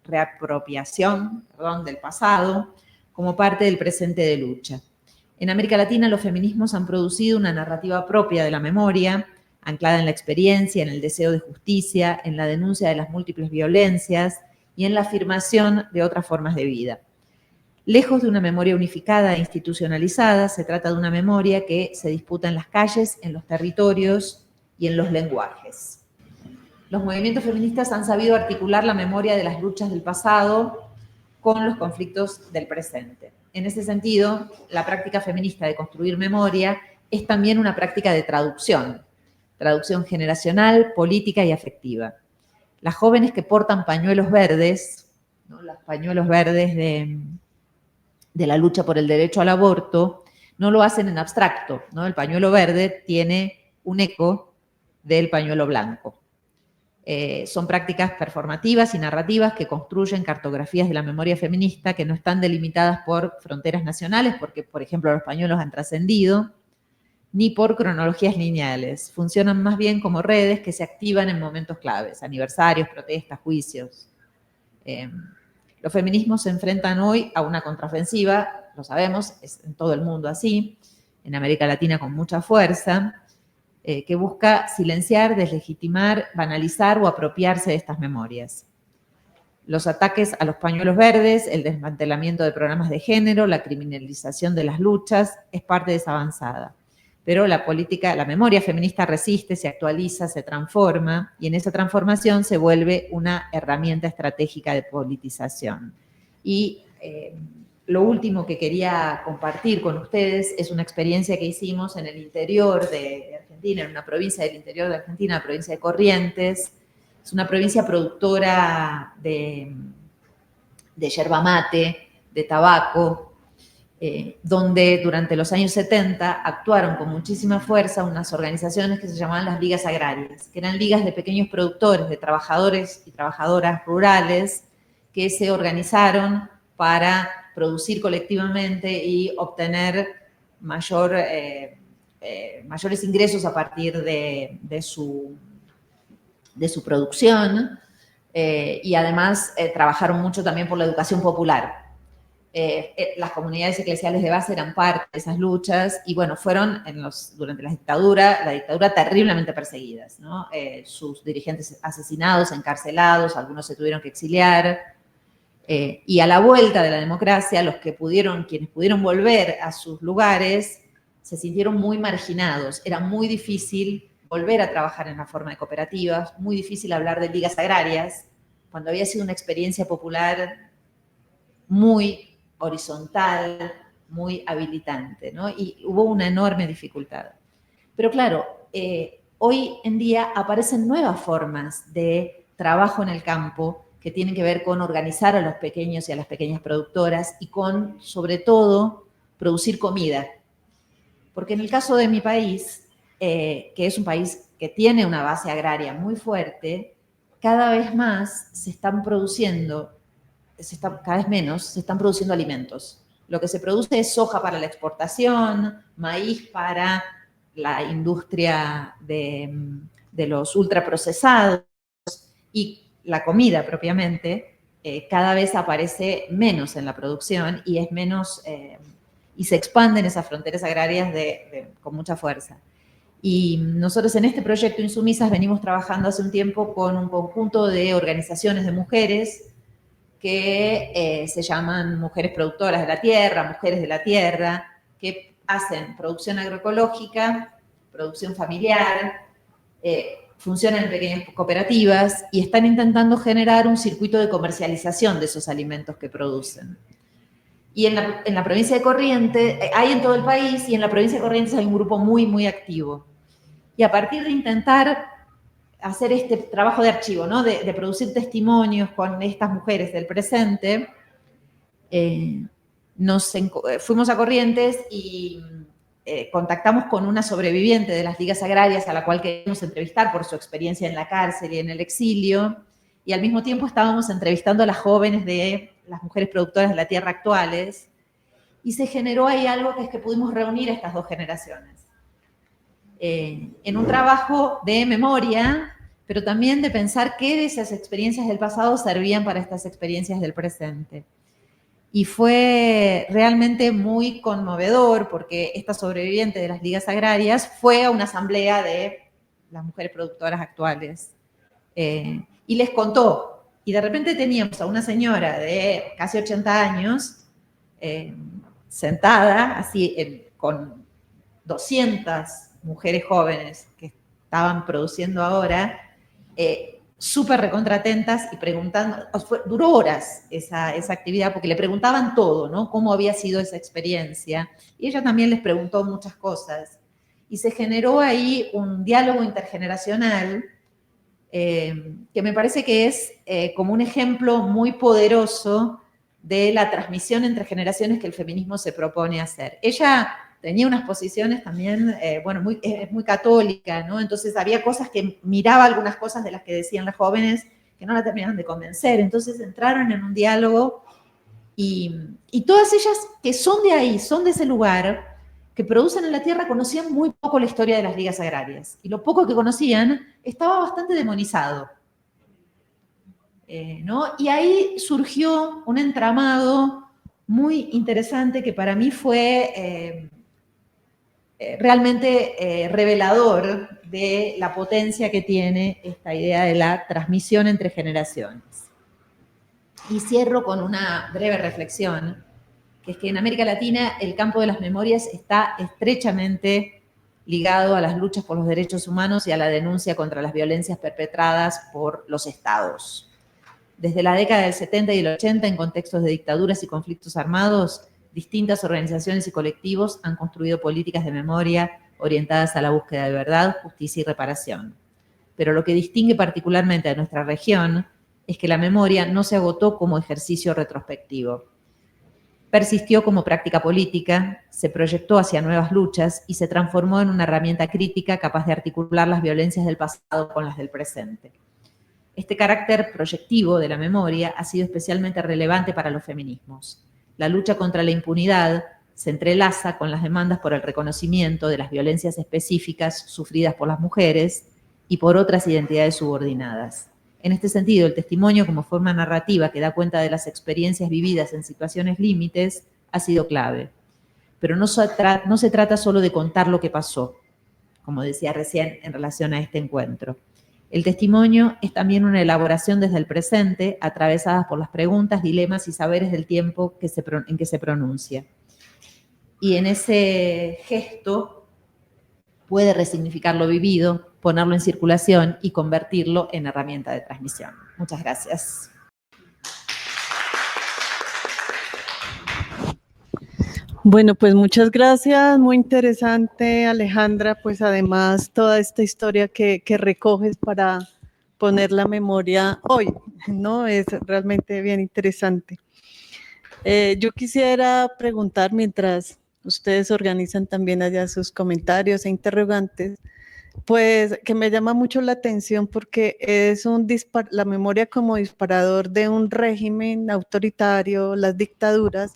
reapropiación del pasado, como parte del presente de lucha. En América Latina los feminismos han producido una narrativa propia de la memoria, anclada en la experiencia, en el deseo de justicia, en la denuncia de las múltiples violencias y en la afirmación de otras formas de vida. Lejos de una memoria unificada e institucionalizada, se trata de una memoria que se disputa en las calles, en los territorios y en los lenguajes. Los movimientos feministas han sabido articular la memoria de las luchas del pasado con los conflictos del presente. En ese sentido, la práctica feminista de construir memoria es también una práctica de traducción generacional, política y afectiva. Las jóvenes que portan pañuelos verdes, ¿no? Los pañuelos verdes de la lucha por el derecho al aborto, no lo hacen en abstracto, ¿no? El pañuelo verde tiene un eco del pañuelo blanco. Son prácticas performativas y narrativas que construyen cartografías de la memoria feminista que no están delimitadas por fronteras nacionales, porque, por ejemplo, los pañuelos han trascendido, ni por cronologías lineales. Funcionan más bien como redes que se activan en momentos claves, aniversarios, protestas, juicios. Los feminismos se enfrentan hoy a una contraofensiva, lo sabemos, es en todo el mundo así, en América Latina con mucha fuerza, que busca silenciar, deslegitimar, banalizar o apropiarse de estas memorias. Los ataques a los pañuelos verdes, el desmantelamiento de programas de género, la criminalización de las luchas, es parte de esa avanzada. Pero la memoria feminista resiste, se actualiza, se transforma, y en esa transformación se vuelve una herramienta estratégica de politización. Y lo último que quería compartir con ustedes es una experiencia que hicimos en el interior de Argentina, en una provincia del interior de Argentina, la provincia de Corrientes, Es una provincia productora de yerba mate, de tabaco, donde durante los años 70 actuaron con muchísima fuerza unas organizaciones que se llamaban las ligas agrarias, que eran ligas de pequeños productores, de trabajadores y trabajadoras rurales, que se organizaron para producir colectivamente y obtener mayores ingresos a partir de su producción, y además trabajaron mucho también por la educación popular. Las comunidades eclesiales de base eran parte de esas luchas y, bueno, fueron durante la dictadura terriblemente perseguidas, ¿no? Sus dirigentes asesinados, encarcelados, algunos se tuvieron que exiliar. Y a la vuelta de la democracia, quienes pudieron volver a sus lugares se sintieron muy marginados. Era muy difícil volver a trabajar en la forma de cooperativas, muy difícil hablar de ligas agrarias, cuando había sido una experiencia popular muy horizontal, muy habilitante, ¿no? Y hubo una enorme dificultad. Pero claro, hoy en día aparecen nuevas formas de trabajo en el campo que tienen que ver con organizar a los pequeños y a las pequeñas productoras y con, sobre todo, producir comida. Porque en el caso de mi país, que es un país que tiene una base agraria muy fuerte, cada vez más cada vez menos se están produciendo alimentos. Lo que se produce es soja para la exportación, maíz para la industria de los ultraprocesados, y la comida propiamente cada vez aparece menos en la producción y es menos, y se expanden esas fronteras agrarias con mucha fuerza. Y nosotros en este proyecto Insumisas venimos trabajando hace un tiempo con un conjunto de organizaciones de mujeres que se llaman Mujeres Productoras de la Tierra, Mujeres de la Tierra, que hacen producción agroecológica, producción familiar, funcionan en pequeñas cooperativas y están intentando generar un circuito de comercialización de esos alimentos que producen. Y en la provincia de Corrientes, hay en todo el país, y en la provincia de Corrientes hay un grupo muy, muy activo. Y a partir de intentar hacer este trabajo de archivo, ¿no? de producir testimonios con estas mujeres del presente, fuimos a Corrientes y contactamos con una sobreviviente de las ligas agrarias a la cual queríamos entrevistar por su experiencia en la cárcel y en el exilio, y al mismo tiempo estábamos entrevistando a las jóvenes de las mujeres productoras de la tierra actuales, y se generó ahí algo que es que pudimos reunir a estas dos generaciones en un trabajo de memoria, pero también de pensar qué de esas experiencias del pasado servían para estas experiencias del presente. Y fue realmente muy conmovedor porque esta sobreviviente de las ligas agrarias fue a una asamblea de las mujeres productoras actuales y les contó. Y de repente teníamos a una señora de casi 80 años sentada así con 200 mujeres jóvenes que estaban produciendo ahora, súper recontratentas y preguntando, duró horas esa actividad porque le preguntaban todo, ¿no? Cómo había sido esa experiencia. Y ella también les preguntó muchas cosas. Y se generó ahí un diálogo intergeneracional que me parece que es como un ejemplo muy poderoso de la transmisión entre generaciones que el feminismo se propone hacer. Ella tenía unas posiciones también, es muy católica, ¿no? Entonces había cosas que miraba algunas cosas de las que decían las jóvenes que no la terminaban de convencer. Entonces entraron en un diálogo y todas ellas que son de ahí, son de ese lugar, que producen en la tierra, conocían muy poco la historia de las ligas agrarias. Y lo poco que conocían estaba bastante demonizado. ¿No? Y ahí surgió un entramado muy interesante que para mí fue realmente revelador de la potencia que tiene esta idea de la transmisión entre generaciones. Y cierro con una breve reflexión, que es que en América Latina el campo de las memorias está estrechamente ligado a las luchas por los derechos humanos y a la denuncia contra las violencias perpetradas por los estados. Desde la década del 70 y el 80, en contextos de dictaduras y conflictos armados, distintas organizaciones y colectivos han construido políticas de memoria orientadas a la búsqueda de verdad, justicia y reparación. pero lo que distingue particularmente a nuestra región es que la memoria no se agotó como ejercicio retrospectivo. Persistió como práctica política, se proyectó hacia nuevas luchas y se transformó en una herramienta crítica capaz de articular las violencias del pasado con las del presente. Este carácter proyectivo de la memoria ha sido especialmente relevante para los feminismos. La lucha contra la impunidad se entrelaza con las demandas por el reconocimiento de las violencias específicas sufridas por las mujeres y por otras identidades subordinadas. En este sentido, el testimonio como forma narrativa que da cuenta de las experiencias vividas en situaciones límites ha sido clave. Pero no se trata solo de contar lo que pasó, como decía recién en relación a este encuentro. El testimonio es también una elaboración desde el presente, atravesadas por las preguntas, dilemas y saberes del tiempo en que se pronuncia. Y en ese gesto puede resignificar lo vivido, ponerlo en circulación y convertirlo en herramienta de transmisión. Muchas gracias. Bueno, pues muchas gracias, muy interesante, Alejandra, pues además toda esta historia que recoges para poner la memoria hoy, ¿no? Es realmente bien interesante. Yo quisiera preguntar, mientras ustedes organizan también allá sus comentarios e interrogantes, pues que me llama mucho la atención porque es la memoria como disparador de un régimen autoritario, las dictaduras,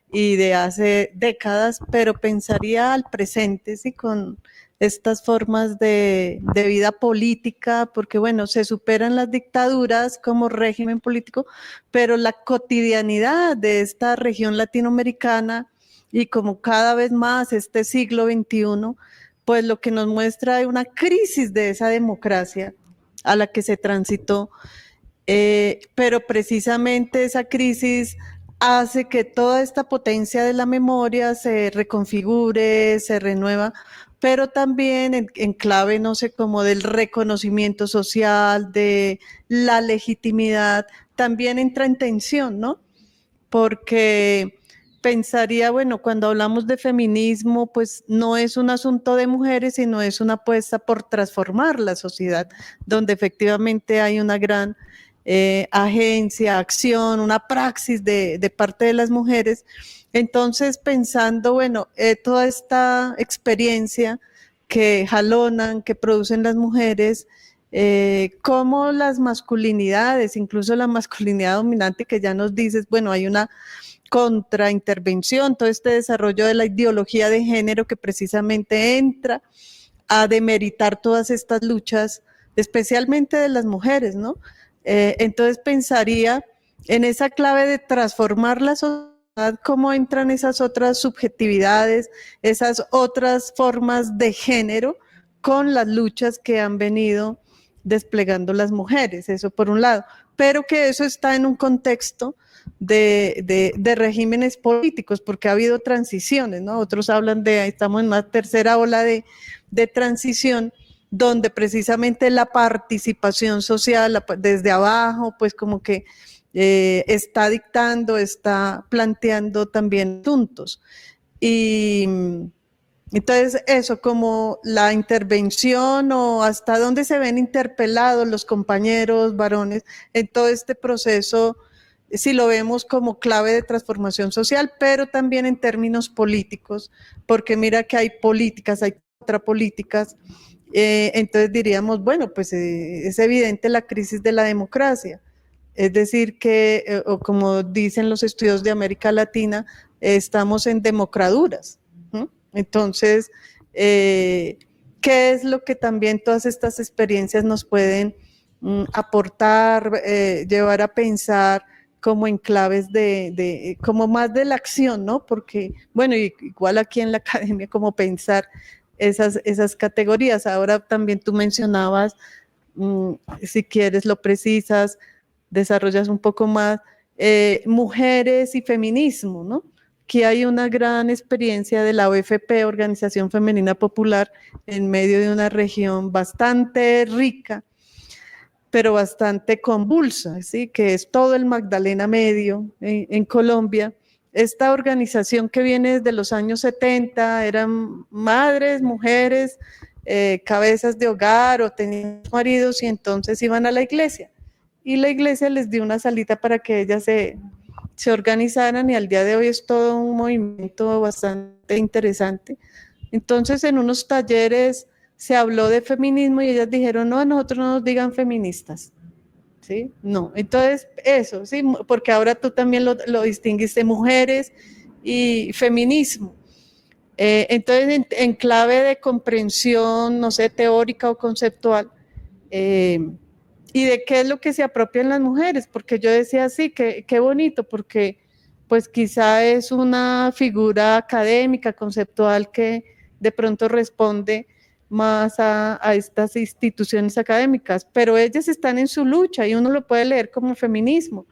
y de hace décadas, pero pensaría al presente, sí, con estas formas de vida política, porque bueno, se superan las dictaduras como régimen político, pero la cotidianidad de esta región latinoamericana y como cada vez más este siglo XXI, pues lo que nos muestra es una crisis de esa democracia a la que se transitó, pero precisamente esa crisis hace que toda esta potencia de la memoria se reconfigure, se renueva, pero también en clave, no sé, como del reconocimiento social, de la legitimidad, también entra en tensión, ¿no? Porque pensaría, bueno, cuando hablamos de feminismo, pues no es un asunto de mujeres, sino es una apuesta por transformar la sociedad, donde efectivamente hay una gran agencia, acción, una praxis de parte de las mujeres. Entonces, pensando, bueno, toda esta experiencia que jalonan, que producen las mujeres, cómo las masculinidades, incluso la masculinidad dominante que ya nos dices, bueno, hay una contraintervención, todo este desarrollo de la ideología de género que precisamente entra a demeritar todas estas luchas, especialmente de las mujeres, ¿no? Entonces pensaría en esa clave de transformar la sociedad, cómo entran esas otras subjetividades, esas otras formas de género con las luchas que han venido desplegando las mujeres, eso por un lado, pero que eso está en un contexto de regímenes políticos, porque ha habido transiciones, ¿no? Otros hablan estamos en una tercera ola de transición, donde precisamente la participación social desde abajo, pues como que está dictando, está planteando también asuntos. Y entonces eso, como la intervención o hasta dónde se ven interpelados los compañeros varones en todo este proceso, si lo vemos como clave de transformación social, pero también en términos políticos, porque mira que hay políticas, hay contrapolíticas. Entonces diríamos, bueno, pues es evidente la crisis de la democracia, es decir que, o como dicen los estudios de América Latina, estamos en democraduras. Entonces, ¿qué es lo que también todas estas experiencias nos pueden aportar, llevar a pensar como en claves como más de la acción, ¿no? Porque, bueno, igual aquí en la academia, como pensar esas categorías. Ahora también tú mencionabas, si quieres lo precisas, desarrollas un poco más, mujeres y feminismo, ¿no? Que hay una gran experiencia de la OFP, Organización Femenina Popular, en medio de una región bastante rica, pero bastante convulsa, ¿sí? Que es todo el Magdalena Medio en Colombia. Esta organización que viene desde los años 70, eran madres, mujeres cabezas de hogar o tenían maridos y entonces iban a la iglesia. Y la iglesia les dio una salita para que ellas se organizaran y al día de hoy es todo un movimiento bastante interesante. Entonces en unos talleres se habló de feminismo y ellas dijeron, no, a nosotros no nos digan feministas. ¿Sí? No, entonces eso, ¿sí? Porque ahora tú también lo distinguiste, mujeres y feminismo. Entonces, en clave de comprensión, no sé, teórica o conceptual, y de qué es lo que se apropian las mujeres, porque yo decía sí, qué bonito, porque pues quizá es una figura académica, conceptual, que de pronto responde más a estas instituciones académicas, pero ellas están en su lucha y uno lo puede leer como feminismo,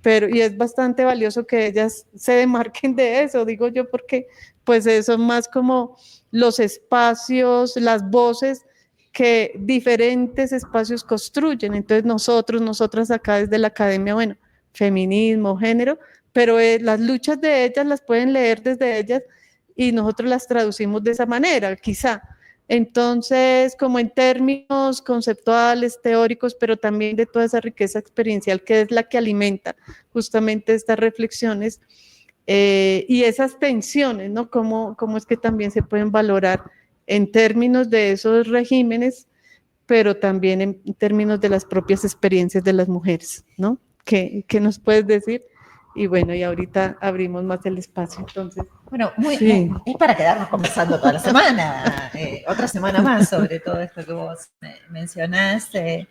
y es bastante valioso que ellas se demarquen de eso, digo yo, porque pues eso es más como los espacios, las voces que diferentes espacios construyen. Entonces nosotras acá desde la academia, bueno, feminismo, género, pero las luchas de ellas las pueden leer desde ellas y nosotros las traducimos de esa manera, quizá. Entonces, como en términos conceptuales, teóricos, pero también de toda esa riqueza experiencial que es la que alimenta justamente estas reflexiones y esas tensiones, ¿no? Cómo es que también se pueden valorar en términos de esos regímenes, pero también en términos de las propias experiencias de las mujeres, ¿no? ¿Qué nos puedes decir? Y bueno, y ahorita abrimos más el espacio, entonces. Bueno, sí. es para quedarnos conversando toda la semana, otra semana más sobre todo esto que vos mencionás. Es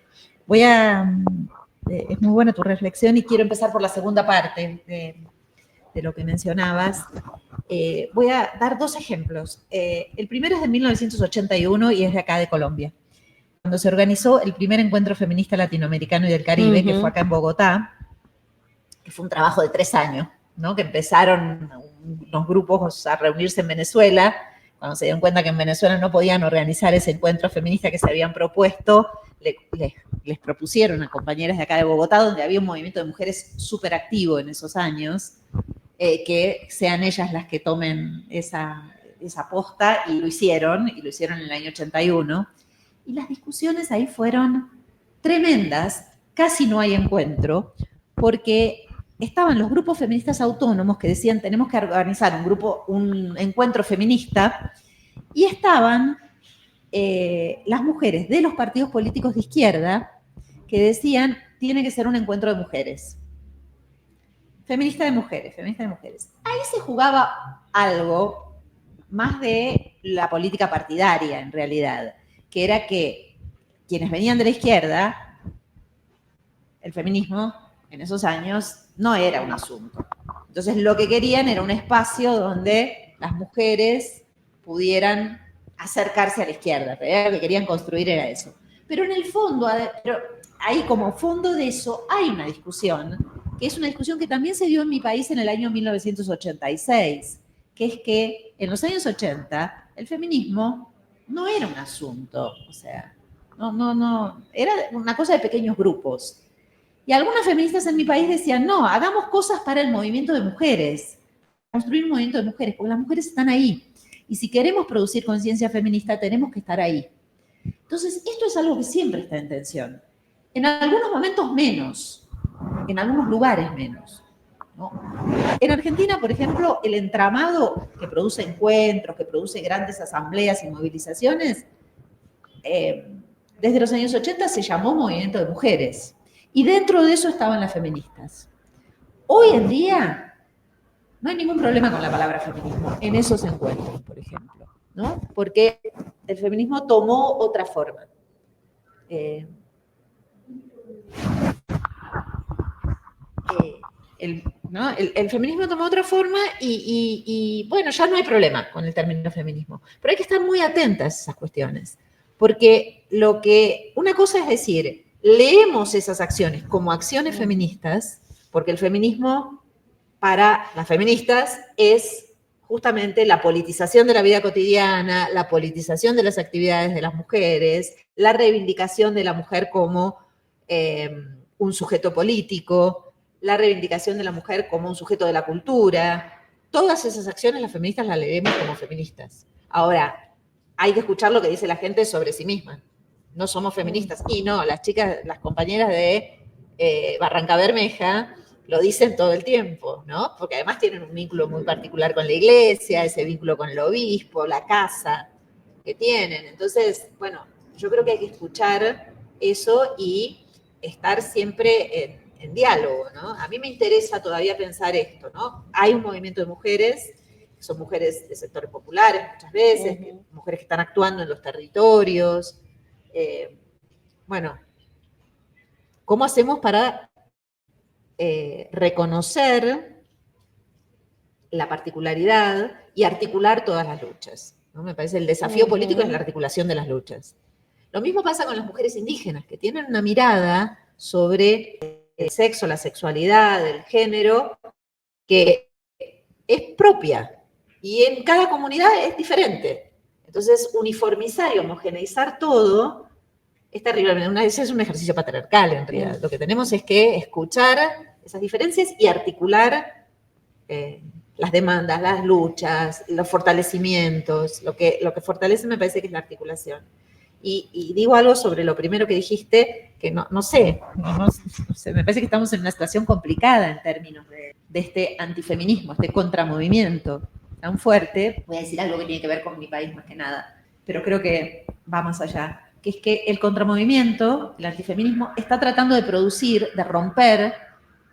muy buena tu reflexión y quiero empezar por la segunda parte de lo que mencionabas. Voy a dar dos ejemplos. El primero es de 1981 y es de acá de Colombia, cuando se organizó el primer encuentro feminista latinoamericano y del Caribe, que fue acá en Bogotá, que fue un trabajo de 3 años, ¿no? Que empezaron unos grupos a reunirse en Venezuela. Cuando se dieron cuenta que en Venezuela no podían organizar ese encuentro feminista que se habían propuesto, les propusieron a compañeras de acá de Bogotá, donde había un movimiento de mujeres súper activo en esos años, que sean ellas las que tomen esa posta, y lo hicieron en el año 81. Y las discusiones ahí fueron tremendas, casi no hay encuentro, porque estaban los grupos feministas autónomos que decían tenemos que organizar un encuentro feminista, y estaban las mujeres de los partidos políticos de izquierda que decían tiene que ser un encuentro de mujeres. Feminista de mujeres, feminista de mujeres. Ahí se jugaba algo más de la política partidaria, en realidad, que era que quienes venían de la izquierda, el feminismo en esos años no era un asunto. Entonces lo que querían era un espacio donde las mujeres pudieran acercarse a la izquierda. Lo que querían construir era eso. Pero en el fondo, ahí como fondo de eso, hay una discusión, que es una discusión que también se dio en mi país en el año 1986, que es que en los años 80 el feminismo no era un asunto, o sea, no, era una cosa de pequeños grupos. Y algunas feministas en mi país decían, no, hagamos cosas para el movimiento de mujeres, construir un movimiento de mujeres, porque las mujeres están ahí. Y si queremos producir conciencia feminista, tenemos que estar ahí. Entonces, esto es algo que siempre está en tensión. En algunos momentos menos, en algunos lugares menos, ¿no? En Argentina, por ejemplo, el entramado que produce encuentros, que produce grandes asambleas y movilizaciones, desde los años 80 se llamó Movimiento de Mujeres. Y dentro de eso estaban las feministas. Hoy en día no hay ningún problema con la palabra feminismo en esos encuentros, por ejemplo, ¿no? Porque el feminismo tomó otra forma. El feminismo tomó otra forma y bueno, ya no hay problema con el término feminismo. Pero hay que estar muy atentas a esas cuestiones. Porque una cosa es decir, leemos esas acciones como acciones feministas, porque el feminismo para las feministas es justamente la politización de la vida cotidiana, la politización de las actividades de las mujeres, la reivindicación de la mujer como un sujeto político, la reivindicación de la mujer como un sujeto de la cultura. Todas esas acciones las feministas las leemos como feministas. Ahora, hay que escuchar lo que dice la gente sobre sí misma. No somos feministas. Y no, las chicas, las compañeras de Barranca Bermeja lo dicen todo el tiempo, ¿no? Porque además tienen un vínculo muy particular con la iglesia, ese vínculo con el obispo, la casa que tienen. Entonces, bueno, yo creo que hay que escuchar eso y estar siempre en diálogo, ¿no? A mí me interesa todavía pensar esto, ¿no? Hay un movimiento de mujeres, son mujeres de sectores populares muchas veces, mujeres que están actuando en los territorios. Bueno, ¿cómo hacemos para reconocer la particularidad y articular todas las luchas, ¿no? Me parece el desafío político es la articulación de las luchas. Lo mismo pasa con las mujeres indígenas, que tienen una mirada sobre el sexo, la sexualidad, el género, que es propia y en cada comunidad es diferente. Entonces, uniformizar y homogeneizar todo es terrible. Ese es un ejercicio patriarcal, en realidad. Lo que tenemos es que escuchar esas diferencias y articular las demandas, las luchas, los fortalecimientos. Lo que fortalece me parece que es la articulación. Y digo algo sobre lo primero que dijiste, que no sé, me parece que estamos en una situación complicada en términos de este antifeminismo, este contramovimiento tan fuerte. Voy a decir algo que tiene que ver con mi país más que nada, pero creo que va más allá, que es que el contramovimiento, el antifeminismo, está tratando de producir, de romper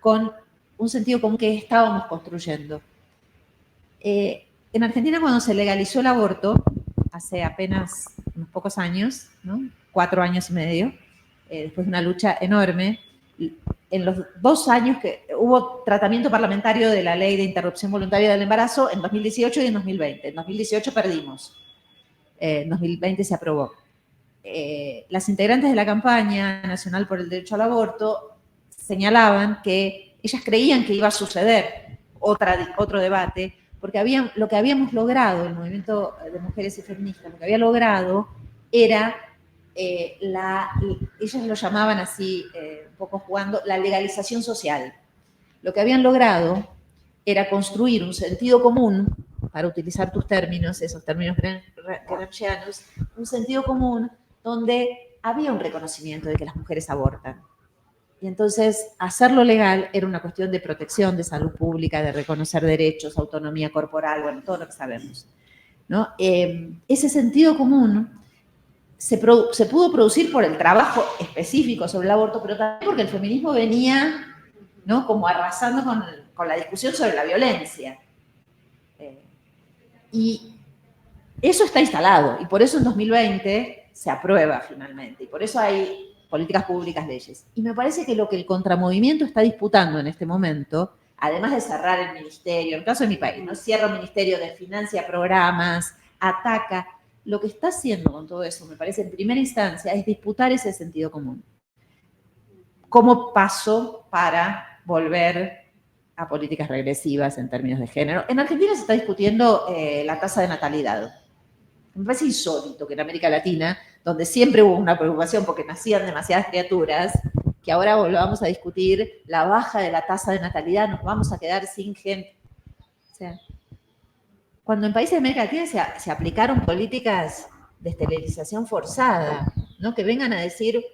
con un sentido común que estábamos construyendo. En Argentina, cuando se legalizó el aborto, hace apenas unos pocos años, ¿no? 4 años y medio, después de una lucha enorme, en los 2 años que hubo tratamiento parlamentario de la ley de interrupción voluntaria del embarazo, en 2018 y en 2020. En 2018 perdimos, en 2020 se aprobó. Las integrantes de la campaña nacional por el derecho al aborto señalaban que ellas creían que iba a suceder otro debate, porque lo que habíamos logrado, el movimiento de mujeres y feministas, lo que había logrado era, ellas lo llamaban así, un poco jugando, la legalización social. Lo que habían logrado era construir un sentido común, para utilizar tus términos, esos términos gramscianos, un sentido común donde había un reconocimiento de que las mujeres abortan. Y entonces hacerlo legal era una cuestión de protección, de salud pública, de reconocer derechos, autonomía corporal, bueno, todo lo que sabemos, ¿no? Ese sentido común se pudo producir por el trabajo específico sobre el aborto, pero también porque el feminismo venía, ¿no?, como arrasando con la discusión sobre la violencia. Y eso está instalado, y por eso en 2020 se aprueba finalmente, y por eso hay políticas públicas, leyes. Y me parece que lo que el contramovimiento está disputando en este momento, además de cerrar el ministerio, en el caso de mi país, ¿no?, cierra el ministerio, desfinancia programas, ataca, lo que está haciendo con todo eso, me parece, en primera instancia, es disputar ese sentido común. Como paso para volver a políticas regresivas en términos de género. En Argentina se está discutiendo la tasa de natalidad. Me parece insólito que en América Latina, donde siempre hubo una preocupación porque nacían demasiadas criaturas, que ahora volvamos a discutir la baja de la tasa de natalidad, nos vamos a quedar sin gente. O sea, cuando en países de América Latina se aplicaron políticas de esterilización forzada, ¿no?, que vengan a decir,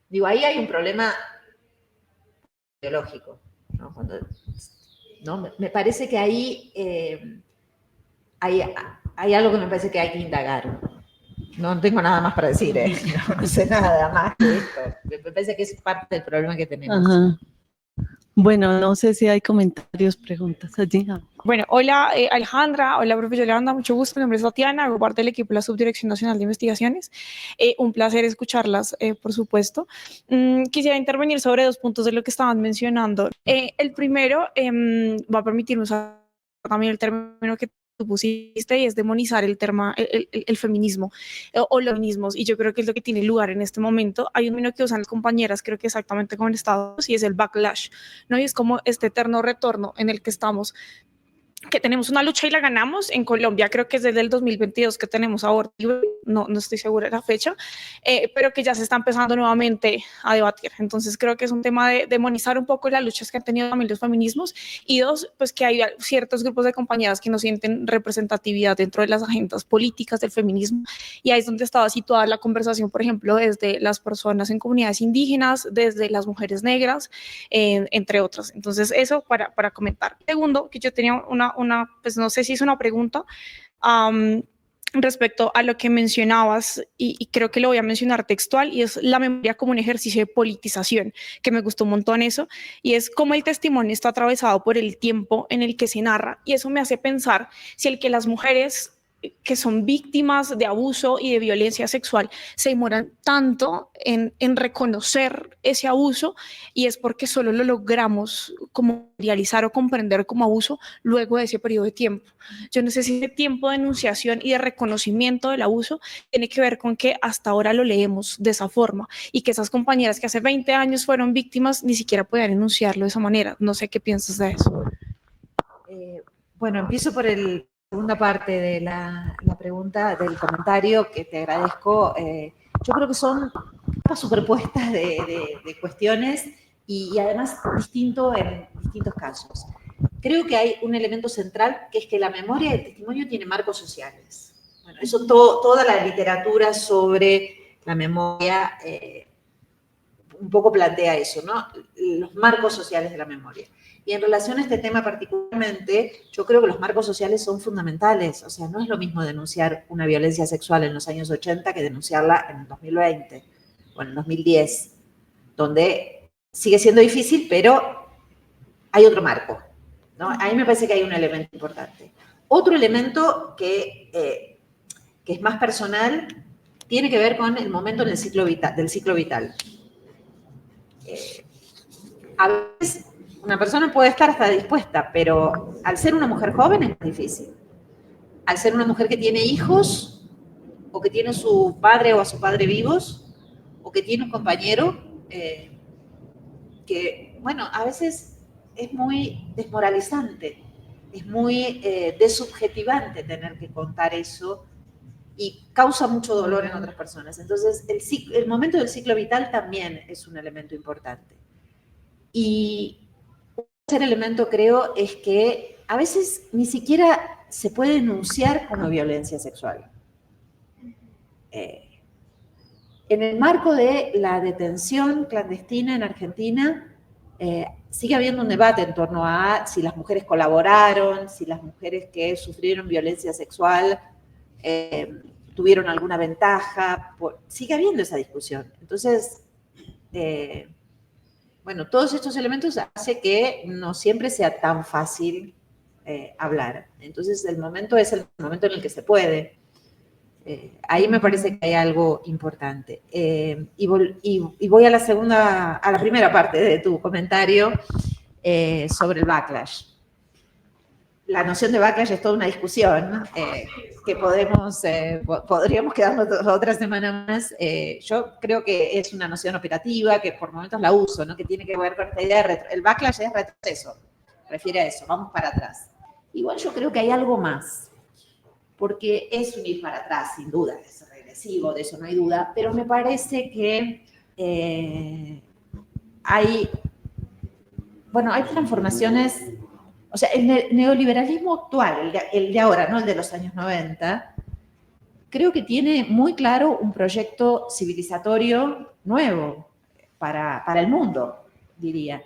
digo, ahí hay un problema biológico, ¿no? Me parece que ahí hay algo que me parece que hay que indagar. No tengo nada más para decir, no sé nada más que esto. Me parece que es parte del problema que tenemos. Ajá. Bueno, no sé si hay comentarios, preguntas allí. Bueno, hola Alejandra, hola profe Yolanda, mucho gusto, mi nombre es Tatiana, hago parte del equipo de la Subdirección Nacional de Investigaciones. Un placer escucharlas, por supuesto. Quisiera intervenir sobre 2 puntos de lo que estaban mencionando. El primero va a permitirme usar también el término que tú pusiste, y es demonizar el feminismo o los feminismos, y yo creo que es lo que tiene lugar en este momento. Hay un término que usan las compañeras, creo que exactamente como en Estados Unidos, y es el backlash, ¿no? Y es como este eterno retorno en el que estamos que tenemos una lucha y la ganamos. En Colombia creo que es desde el 2022 que tenemos aborto libre, no estoy segura de la fecha, pero que ya se está empezando nuevamente a debatir. Entonces creo que es un tema de demonizar un poco las luchas que han tenido también los feminismos, y dos, pues que hay ciertos grupos de compañeras que no sienten representatividad dentro de las agendas políticas del feminismo, y ahí es donde estaba situada la conversación, por ejemplo, desde las personas en comunidades indígenas, desde las mujeres negras, entre otras. Entonces eso para comentar. Segundo, que yo tenía pues no sé si es una pregunta, respecto a lo que mencionabas, y creo que lo voy a mencionar textual, y es la memoria como un ejercicio de politización, que me gustó un montón eso, y es cómo el testimonio está atravesado por el tiempo en el que se narra, y eso me hace pensar si el que las mujeres que son víctimas de abuso y de violencia sexual se demoran tanto en reconocer ese abuso, y es porque solo lo logramos como realizar o comprender como abuso luego de ese periodo de tiempo. Yo no sé si ese tiempo de enunciación y de reconocimiento del abuso tiene que ver con que hasta ahora lo leemos de esa forma, y que esas compañeras que hace 20 años fueron víctimas ni siquiera podían enunciarlo de esa manera. No sé qué piensas de eso. Bueno, empiezo por la segunda parte de la pregunta, del comentario, que te agradezco. Yo creo que son capas superpuestas de cuestiones, y además distinto en distintos casos. Creo que hay un elemento central, que es que la memoria y el testimonio tienen marcos sociales. Bueno, eso toda la literatura sobre la memoria un poco plantea eso, ¿no? Los marcos sociales de la memoria. Y en relación a este tema particularmente, yo creo que los marcos sociales son fundamentales. O sea, no es lo mismo denunciar una violencia sexual en los años 80 que denunciarla en el 2020 o en el 2010, donde sigue siendo difícil, pero hay otro marco, ¿no? Ahí me parece que hay un elemento importante. Otro elemento que es más personal tiene que ver con el momento en el del ciclo vital. A veces una persona puede estar hasta dispuesta, pero al ser una mujer joven es más difícil. Al ser una mujer que tiene hijos, o que tiene a su padre o a su padre vivos, o que tiene un compañero que, bueno, a veces es muy desmoralizante, es muy desubjetivante tener que contar eso, y causa mucho dolor en otras personas. Entonces, el momento del ciclo vital también es un elemento importante. Y un tercer elemento, creo, es que a veces ni siquiera se puede denunciar como violencia sexual. En el marco de la detención clandestina en Argentina, sigue habiendo un debate en torno a si las mujeres colaboraron, si las mujeres que sufrieron violencia sexual tuvieron alguna ventaja. Sigue habiendo esa discusión. Entonces, bueno, todos estos elementos hacen que no siempre sea tan fácil hablar. Entonces, el momento es el momento en el que se puede. Ahí me parece que hay algo importante. Y voy a la primera parte de tu comentario sobre el backlash. La noción de backlash es toda una discusión que podríamos quedarnos otra semana más. Yo creo que es una noción operativa, que por momentos la uso, ¿no? Que tiene que ver con esta idea de el backlash es retroceso, refiere a eso, vamos para atrás. Igual yo creo que hay algo más, porque es un ir para atrás, sin duda, es regresivo, de eso no hay duda, pero me parece que hay transformaciones. O sea, el neoliberalismo actual, el de ahora, no el de los años 90, creo que tiene muy claro un proyecto civilizatorio nuevo para el mundo, diría.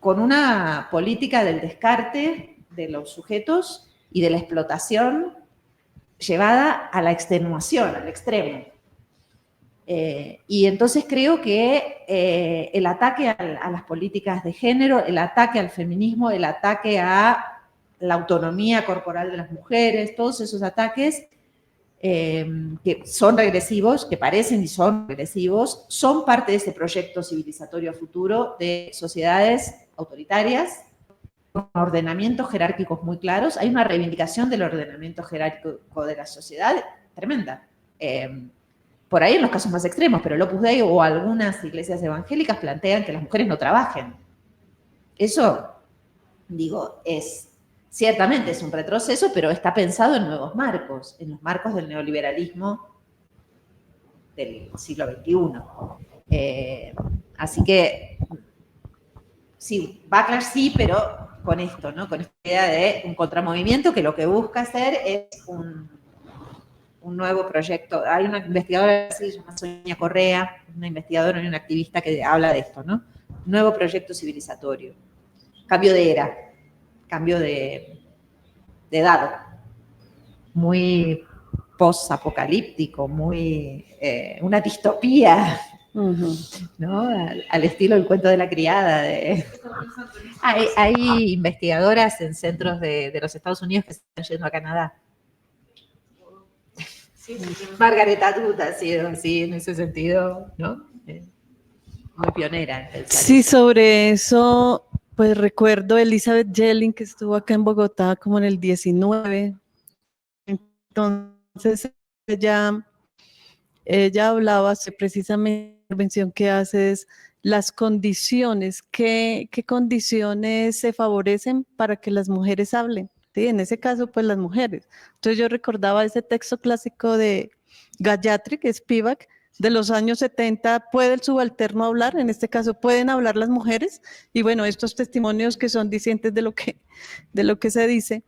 Con una política del descarte de los sujetos y de la explotación llevada a la extenuación, al extremo. Y entonces creo que el ataque a las políticas de género, el ataque al feminismo, el ataque a la autonomía corporal de las mujeres, todos esos ataques que son regresivos, que parecen y son regresivos, son parte de ese proyecto civilizatorio futuro de sociedades autoritarias, con ordenamientos jerárquicos muy claros. Hay una reivindicación del ordenamiento jerárquico de la sociedad tremenda. Por ahí en los casos más extremos, pero el Opus Dei o algunas iglesias evangélicas plantean que las mujeres no trabajen. Eso digo, ciertamente es un retroceso, pero está pensado en nuevos marcos, en los marcos del neoliberalismo del siglo XXI. Así que, sí, backlash sí, pero con esto, ¿no? Con esta idea de un contramovimiento que lo que busca hacer es un nuevo proyecto. Hay una investigadora que se llama Sonia Correa, una investigadora y una activista que habla de esto, ¿no? Nuevo proyecto civilizatorio. Cambio de era, cambio de edad. Muy post-apocalíptico, muy una distopía, ¿no? Al estilo del cuento de la criada. Hay investigadoras en centros de los Estados Unidos que se están yendo a Canadá. Sí. Margaret Atwood ha sido así en ese sentido, ¿no? Muy pionera. Sí, sobre eso, pues recuerdo a Elizabeth Jelling, que estuvo acá en Bogotá como en el 19. Entonces ella hablaba precisamente de la intervención que hace es las condiciones, qué condiciones se favorecen para que las mujeres hablen. ¿Sí? En ese caso, pues las mujeres. Entonces yo recordaba ese texto clásico de Gayatri, que es Spivak, de los años 70, ¿puede el subalterno hablar? En este caso, ¿pueden hablar las mujeres? Y bueno, estos testimonios que son dicientes de lo que se dice.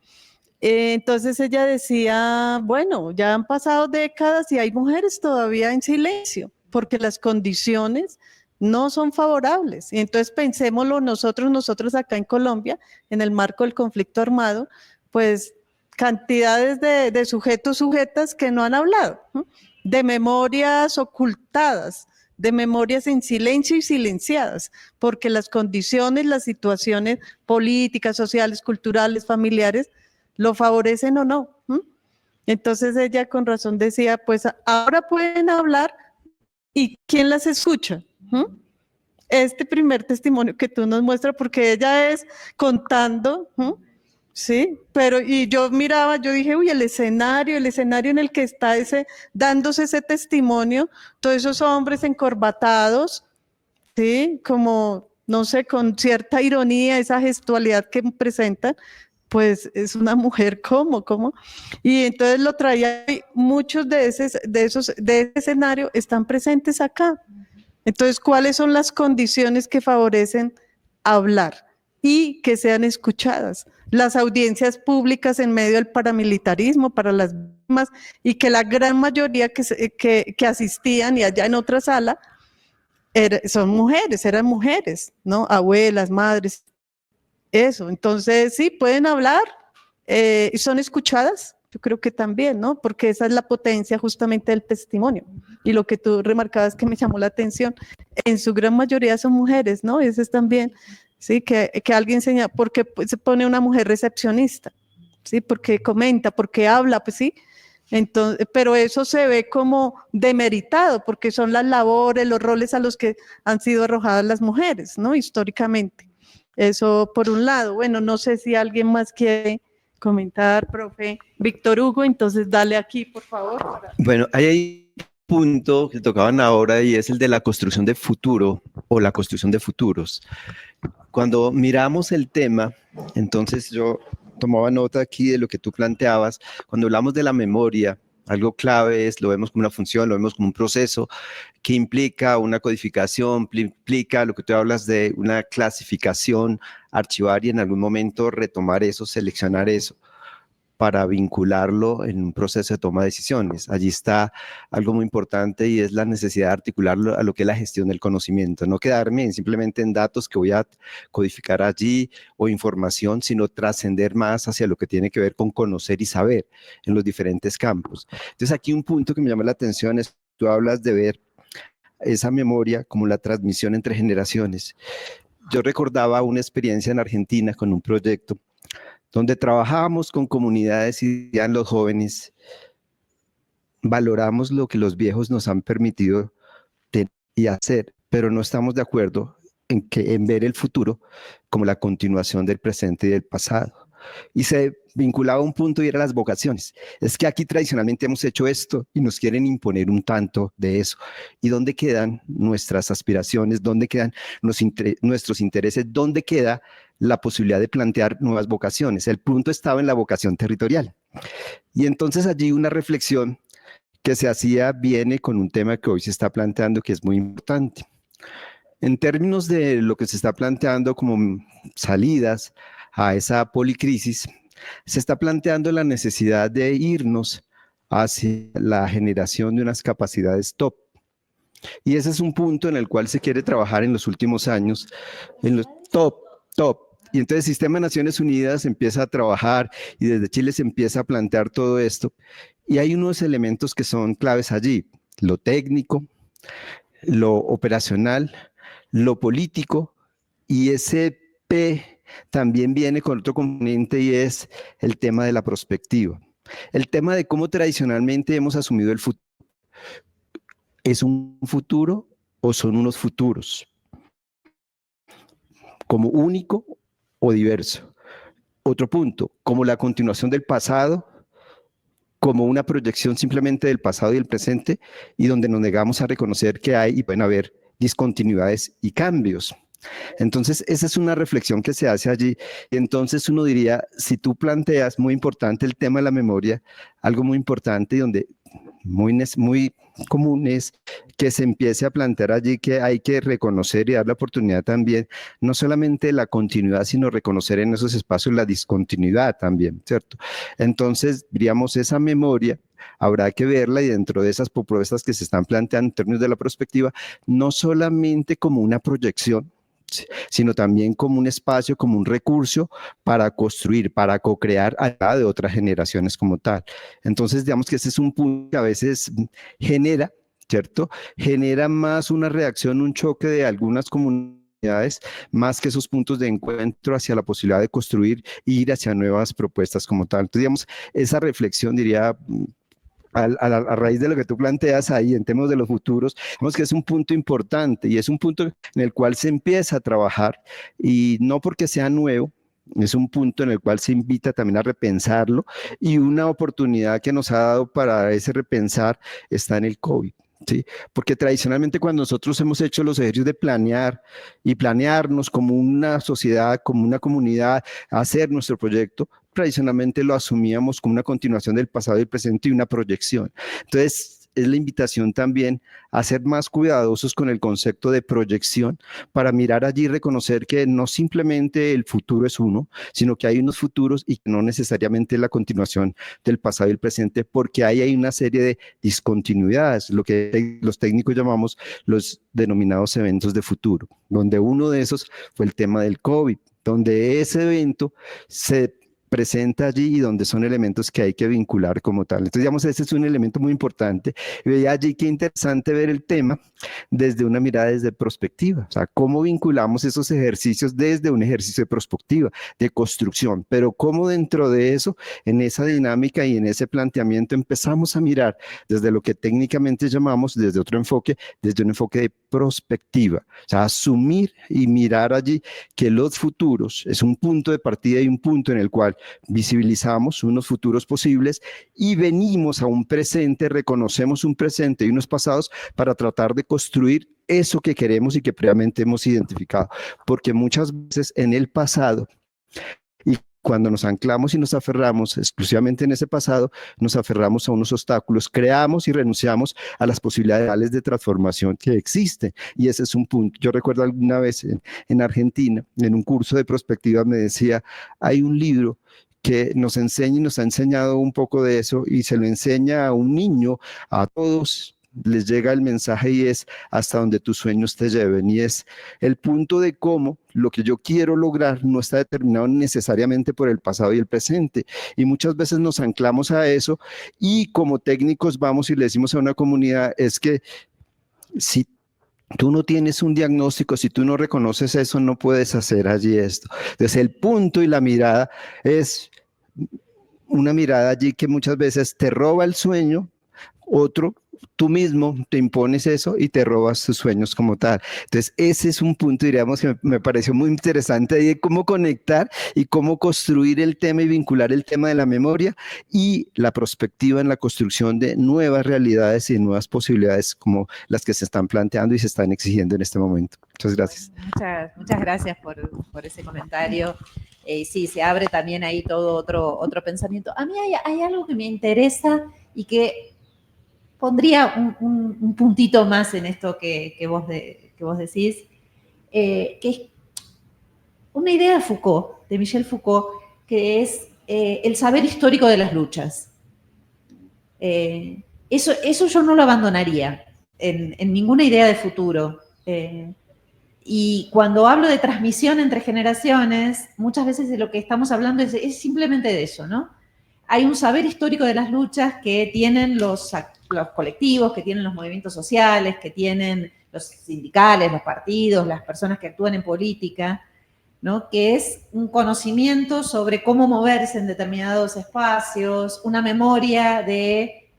Entonces ella decía, bueno, ya han pasado décadas y hay mujeres todavía en silencio, porque las condiciones no son favorables. Y entonces pensémoslo nosotros acá en Colombia, en el marco del conflicto armado, pues cantidades de sujetas que no han hablado, ¿no? De memorias ocultadas, de memorias en silencio y silenciadas, porque las condiciones, las situaciones políticas, sociales, culturales, familiares, lo favorecen o no. Entonces ella con razón decía, pues ahora pueden hablar y ¿quién las escucha? Este primer testimonio que tú nos muestras, porque ella es contando, sí, pero y yo miraba, yo dije, uy, el escenario en el que está dándose ese testimonio, todos esos hombres encorbatados, sí, como, no sé, con cierta ironía, esa gestualidad que presentan, pues es una mujer, ¿cómo? Y entonces lo traía, muchos de ese escenario están presentes acá. Entonces, ¿cuáles son las condiciones que favorecen hablar y que sean escuchadas? Las audiencias públicas en medio del paramilitarismo para las víctimas y que la gran mayoría que asistían y allá en otra sala eran mujeres, ¿no? Abuelas, madres, eso. Entonces, sí, pueden hablar, son escuchadas. Yo creo que también, ¿no? Porque esa es la potencia justamente del testimonio. Y lo que tú remarcabas que me llamó la atención, en su gran mayoría son mujeres, ¿no? Eso es también, sí, que alguien enseña, porque se pone una mujer recepcionista, sí, porque comenta, porque habla, pues sí. Entonces, pero eso se ve como demeritado, porque son las labores, los roles a los que han sido arrojadas las mujeres, ¿no? Históricamente. Eso por un lado. Bueno, no sé si alguien más quiere comentar, profe Víctor Hugo, entonces dale aquí, por favor. Bueno, hay un punto que tocaban ahora y es el de la construcción de futuro o la construcción de futuros. Cuando miramos el tema, entonces yo tomaba nota aquí de lo que tú planteabas, cuando hablamos de la memoria, algo clave es, lo vemos como una función, lo vemos como un proceso que implica una codificación, implica lo que tú hablas de una clasificación, archivar y en algún momento retomar eso, seleccionar eso para vincularlo en un proceso de toma de decisiones. Allí está algo muy importante y es la necesidad de articularlo a lo que es la gestión del conocimiento, no quedarme simplemente en datos que voy a codificar allí o información, sino trascender más hacia lo que tiene que ver con conocer y saber en los diferentes campos. Entonces aquí un punto que me llama la atención es, tú hablas de ver esa memoria como la transmisión entre generaciones. Yo recordaba una experiencia en Argentina con un proyecto donde trabajábamos con comunidades y decían los jóvenes, valoramos lo que los viejos nos han permitido tener y hacer, pero no estamos de acuerdo en ver el futuro como la continuación del presente y del pasado. y se vinculaba a un punto y era las vocaciones. Es que aquí tradicionalmente hemos hecho esto y nos quieren imponer un tanto de eso. ¿Y dónde quedan nuestras aspiraciones? ¿Dónde quedan nuestros intereses? ¿Dónde queda la posibilidad de plantear nuevas vocaciones? El punto estaba en la vocación territorial. Y entonces allí una reflexión que se hacía viene con un tema que hoy se está planteando que es muy importante. En términos de lo que se está planteando como salidas a esa policrisis, se está planteando la necesidad de irnos hacia la generación de unas capacidades top. Y ese es un punto en el cual se quiere trabajar en los últimos años, en los top. Y entonces el Sistema de Naciones Unidas empieza a trabajar y desde Chile se empieza a plantear todo esto. Y hay unos elementos que son claves allí, lo técnico, lo operacional, lo político, y ese P también viene con otro componente y es el tema de la prospectiva. El tema de cómo tradicionalmente hemos asumido el futuro. ¿Es un futuro o son unos futuros? ¿Como único o diverso? Otro punto, como la continuación del pasado, como una proyección simplemente del pasado y el presente, y donde nos negamos a reconocer que hay y pueden haber discontinuidades y cambios. Entonces, esa es una reflexión que se hace allí. Entonces uno diría, si tú planteas, muy importante el tema de la memoria, algo muy importante y donde muy común es que se empiece a plantear allí que hay que reconocer y dar la oportunidad también, no solamente la continuidad, sino reconocer en esos espacios la discontinuidad también, ¿cierto? Entonces, diríamos, esa memoria habrá que verla y dentro de esas propuestas que se están planteando en términos de la perspectiva, no solamente como una proyección, sino también como un espacio, como un recurso para construir, para co-crear allá de otras generaciones como tal. Entonces, digamos que ese es un punto que a veces genera, ¿cierto? Genera más una reacción, un choque de algunas comunidades, más que esos puntos de encuentro hacia la posibilidad de construir e ir hacia nuevas propuestas como tal. Entonces, digamos, esa reflexión, diría, a raíz de lo que tú planteas ahí en términos de los futuros, vemos que es un punto importante y es un punto en el cual se empieza a trabajar y no porque sea nuevo, es un punto en el cual se invita también a repensarlo y una oportunidad que nos ha dado para ese repensar está en el COVID. ¿Sí? Porque tradicionalmente cuando nosotros hemos hecho los ejercicios de planear y planearnos como una sociedad, como una comunidad, hacer nuestro proyecto, tradicionalmente lo asumíamos como una continuación del pasado y el presente y una proyección. Entonces, es la invitación también a ser más cuidadosos con el concepto de proyección para mirar allí y reconocer que no simplemente el futuro es uno, sino que hay unos futuros y que no necesariamente la continuación del pasado y el presente, porque ahí hay una serie de discontinuidades, lo que los técnicos llamamos los denominados eventos de futuro, donde uno de esos fue el tema del COVID, donde ese evento se presenta allí y donde son elementos que hay que vincular como tal. Entonces, digamos, ese es un elemento muy importante. Y veía allí qué interesante ver el tema desde una mirada desde perspectiva, o sea, cómo vinculamos esos ejercicios desde un ejercicio de perspectiva, de construcción, pero cómo dentro de eso, en esa dinámica y en ese planteamiento empezamos a mirar desde lo que técnicamente llamamos, desde otro enfoque, desde un enfoque de prospectiva, o sea, asumir y mirar allí que los futuros es un punto de partida y un punto en el cual visibilizamos unos futuros posibles y venimos a un presente, reconocemos un presente y unos pasados para tratar de construir eso que queremos y que previamente hemos identificado, porque muchas veces en el pasado y cuando nos anclamos y nos aferramos exclusivamente en ese pasado, nos aferramos a unos obstáculos, creamos y renunciamos a las posibilidades reales de transformación que existen. Y ese es un punto. Yo recuerdo alguna vez en Argentina, en un curso de perspectiva, me decía, hay un libro que nos enseña y nos ha enseñado un poco de eso y se lo enseña a un niño, a todos les llega el mensaje y es hasta donde tus sueños te lleven, y es el punto de cómo lo que yo quiero lograr no está determinado necesariamente por el pasado y el presente, y muchas veces nos anclamos a eso y como técnicos vamos y le decimos a una comunidad es que si tú no tienes un diagnóstico, si tú no reconoces eso, no puedes hacer allí esto. Entonces el punto y la mirada es una mirada allí que muchas veces te roba el sueño, otro tú mismo te impones eso y te robas tus sueños como tal. Entonces, ese es un punto, diríamos, que me pareció muy interesante de cómo conectar y cómo construir el tema y vincular el tema de la memoria y la perspectiva en la construcción de nuevas realidades y nuevas posibilidades como las que se están planteando y se están exigiendo en este momento. Muchas gracias. Muchas gracias por ese comentario. Sí, se abre también ahí todo otro pensamiento. A mí hay algo que me interesa y que pondría un puntito más en esto que vos decís, que es una idea de Foucault, de Michel Foucault, que es el saber histórico de las luchas. Eso yo no lo abandonaría en ninguna idea de futuro. Y cuando hablo de transmisión entre generaciones, muchas veces de lo que estamos hablando es simplemente de eso, ¿no? Hay un saber histórico de las luchas que tienen los colectivos, que tienen los movimientos sociales, que tienen los sindicales, los partidos, las personas que actúan en política, ¿no? Que es un conocimiento sobre cómo moverse en determinados espacios, una memoria de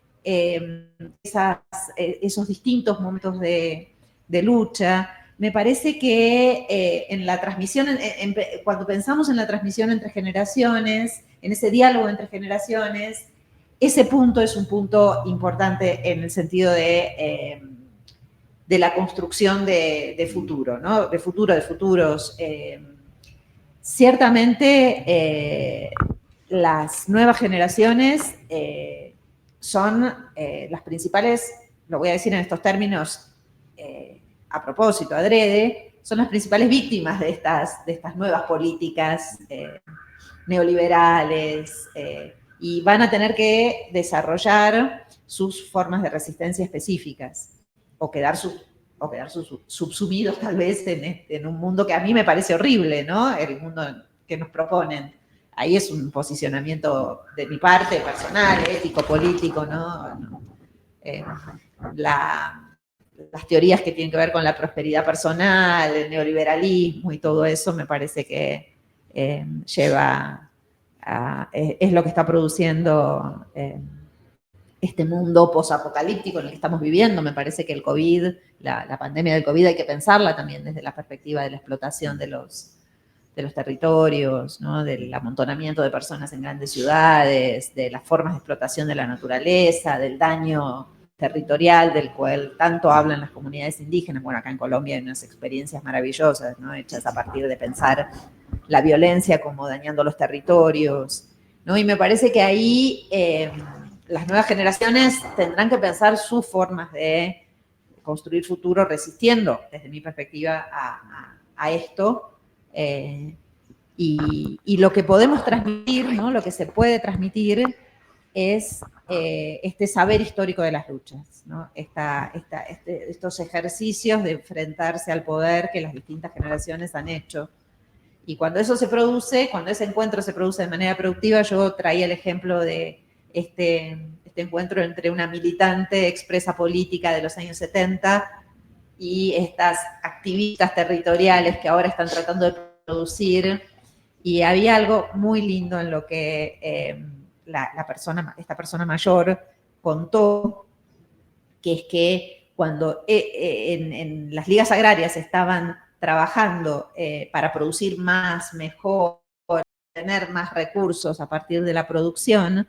esos distintos momentos de lucha. Me parece que en la transmisión, cuando pensamos en la transmisión entre generaciones, en ese diálogo entre generaciones, ese punto es un punto importante en el sentido de la construcción de futuro, ¿no? De futuros. Ciertamente, las nuevas generaciones son las principales, lo voy a decir en estos términos, a propósito, adrede, son las principales víctimas de estas nuevas políticas neoliberales y van a tener que desarrollar sus formas de resistencia específicas o quedar subsumidos tal vez en un mundo que a mí me parece horrible, ¿no? El mundo que nos proponen. Ahí es un posicionamiento de mi parte personal, ético, político, ¿no? Las teorías que tienen que ver con la prosperidad personal, el neoliberalismo y todo eso, me parece que es lo que está produciendo este mundo posapocalíptico en el que estamos viviendo. Me parece que el COVID, la pandemia del COVID, hay que pensarla también desde la perspectiva de la explotación de los territorios, ¿no? Del amontonamiento de personas en grandes ciudades, de las formas de explotación de la naturaleza, del daño territorial del cual tanto hablan las comunidades indígenas. Bueno, acá en Colombia hay unas experiencias maravillosas, ¿no? Hechas a partir de pensar la violencia como dañando los territorios, ¿no? Y me parece que ahí las nuevas generaciones tendrán que pensar sus formas de construir futuro resistiendo, desde mi perspectiva, a esto. Y lo que podemos transmitir, ¿no? Lo que se puede transmitir es este saber histórico de las luchas, ¿no? Estos ejercicios de enfrentarse al poder que las distintas generaciones han hecho. Y cuando eso se produce, cuando ese encuentro se produce de manera productiva, yo traía el ejemplo de este encuentro entre una militante expresa política de los años 70 y estas activistas territoriales que ahora están tratando de producir. Y había algo muy lindo en lo que esta persona mayor contó, que es que cuando en las ligas agrarias estaban trabajando para producir más, mejor, tener más recursos a partir de la producción,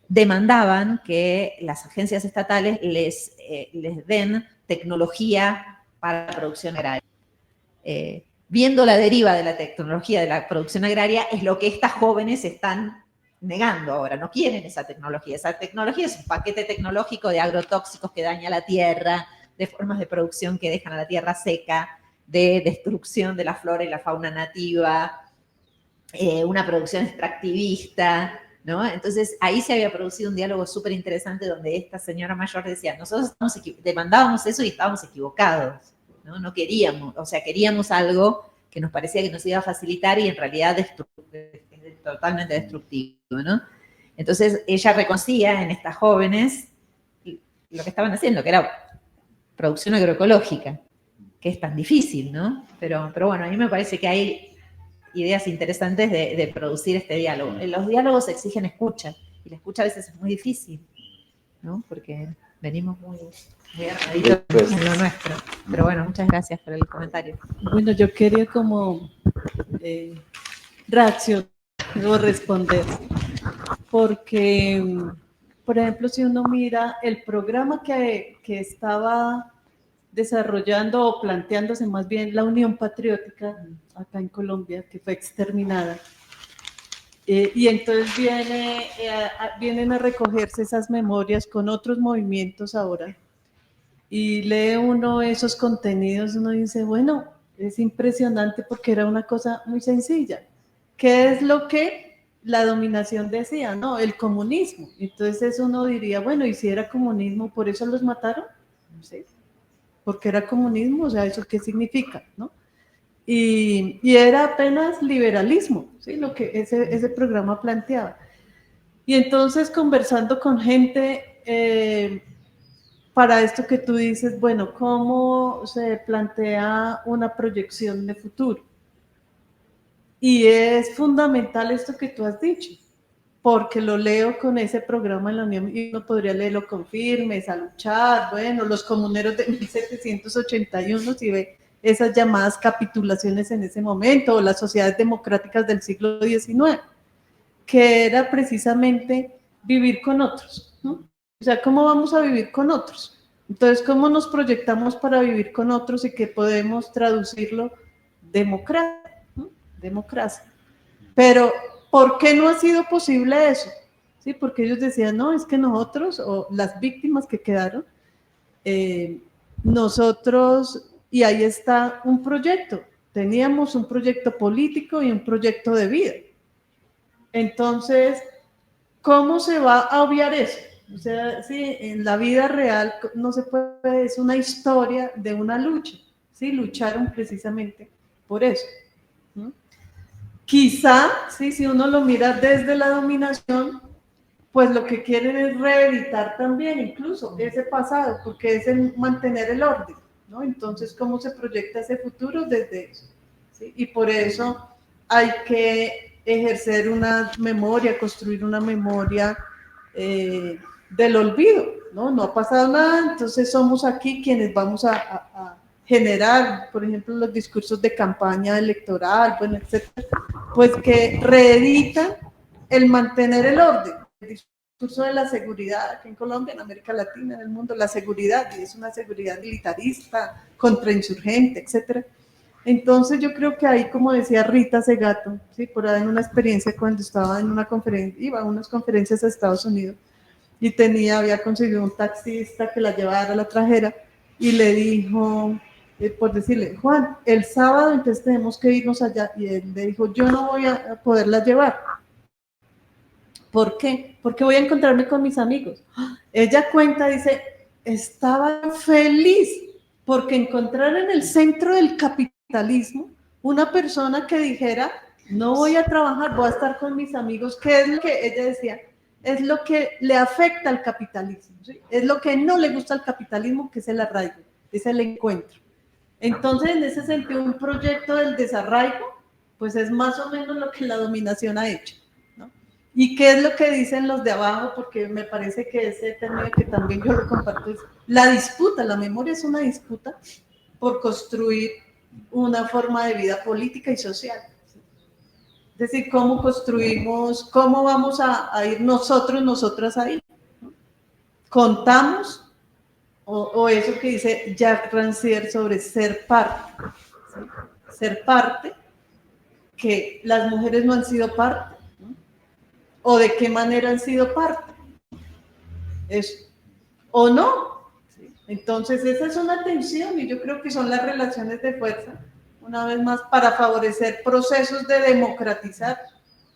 demandaban que las agencias estatales les den tecnología para la producción agraria. Viendo la deriva de la tecnología de la producción agraria, es lo que estas jóvenes están negando ahora, no quieren esa tecnología. Esa tecnología es un paquete tecnológico de agrotóxicos que daña la tierra, de formas de producción que dejan a la tierra seca, de destrucción de la flora y la fauna nativa, una producción extractivista, ¿no? Entonces, ahí se había producido un diálogo súper interesante donde esta señora mayor decía, nosotros demandábamos eso y estábamos equivocados, ¿no? No queríamos, o sea, queríamos algo que nos parecía que nos iba a facilitar y en realidad es totalmente destructivo, ¿no? Entonces, ella reconocía en estas jóvenes lo que estaban haciendo, que era producción agroecológica, que es tan difícil, ¿no? Pero bueno, a mí me parece que hay ideas interesantes de producir este diálogo. Los diálogos exigen escucha, y la escucha a veces es muy difícil, ¿no? Porque venimos muy armaditos en lo nuestro. Pero bueno, muchas gracias por el comentario. Bueno, yo quería como reaccionar o responder, porque, por ejemplo, si uno mira el programa que estaba desarrollando o planteándose más bien la Unión Patriótica acá en Colombia, que fue exterminada, y entonces vienen a recogerse esas memorias con otros movimientos ahora, y lee uno esos contenidos, uno dice, bueno, es impresionante porque era una cosa muy sencilla. ¿Qué es lo que la dominación decía? No, el comunismo. Entonces uno diría, bueno, ¿y si era comunismo, por eso los mataron? ¿Sí? Porque era comunismo, o sea, ¿eso qué significa? ¿No? Y era apenas liberalismo, ¿sí? Lo que ese programa planteaba. Y entonces conversando con gente, para esto que tú dices, bueno, ¿cómo se plantea una proyección de futuro? Y es fundamental esto que tú has dicho, porque lo leo con ese programa en la Unión, y uno podría leerlo con Firmes, a luchar, bueno, los comuneros de 1781, si ve esas llamadas capitulaciones en ese momento, o las sociedades democráticas del siglo XIX, que era precisamente vivir con otros, ¿no? O sea, ¿cómo vamos a vivir con otros? Entonces, ¿cómo nos proyectamos para vivir con otros y que podemos traducirlo? Democracia, ¿no? Democracia. Pero, ¿por qué no ha sido posible eso? ¿Sí? Porque ellos decían, no, es que nosotros, o las víctimas que quedaron, nosotros, y ahí está un proyecto, teníamos un proyecto político y un proyecto de vida. Entonces, ¿cómo se va a obviar eso? O sea, sí, en la vida real no se puede, es una historia de una lucha, ¿sí? Lucharon precisamente por eso. ¿Mm? Quizá, ¿sí? Si uno lo mira desde la dominación, pues lo que quieren es reeditar también incluso ese pasado, porque es el mantener el orden, ¿no? Entonces, ¿cómo se proyecta ese futuro? Desde eso, ¿sí? Y por eso hay que ejercer una memoria, construir una memoria del olvido, ¿no? No ha pasado nada, entonces somos aquí quienes vamos a generar, por ejemplo, los discursos de campaña electoral, bueno, etcétera, pues que reeditan el mantener el orden, el discurso de la seguridad aquí en Colombia, en América Latina, en el mundo, la seguridad, y es una seguridad militarista, contrainsurgente, etcétera. Entonces yo creo que ahí, como decía Rita Segato, ¿sí? Por ahí en una experiencia cuando estaba en una conferencia, iba a unas conferencias a Estados Unidos y había conseguido un taxista que la llevara, la trajera, y le dijo, por decirle, Juan, el sábado entonces tenemos que irnos allá, y él le dijo, yo no voy a poderla llevar. ¿Por qué? Porque voy a encontrarme con mis amigos. Ella cuenta, dice, estaba feliz porque encontrar en el centro del capitalismo una persona que dijera, no voy a trabajar, voy a estar con mis amigos, que es lo que ella decía, es lo que le afecta al capitalismo, ¿sí? Es lo que no le gusta al capitalismo, que es el arraigo, es el encuentro. Entonces, en ese sentido, un proyecto del desarraigo, pues es más o menos lo que la dominación ha hecho. ¿Y qué es lo que dicen los de abajo? Porque me parece que ese término que también yo lo comparto es la disputa, la memoria es una disputa por construir una forma de vida política y social. Es decir, cómo construimos, cómo vamos a ir nosotros, nosotras ahí. ¿Contamos? O eso que dice Jacques Rancière sobre ser parte. ¿Sí? Ser parte, que las mujeres no han sido parte. ¿O de qué manera han sido parte? Eso. ¿O no? ¿Sí? Entonces, esa es una tensión y yo creo que son las relaciones de fuerza, una vez más, para favorecer procesos de democratizar,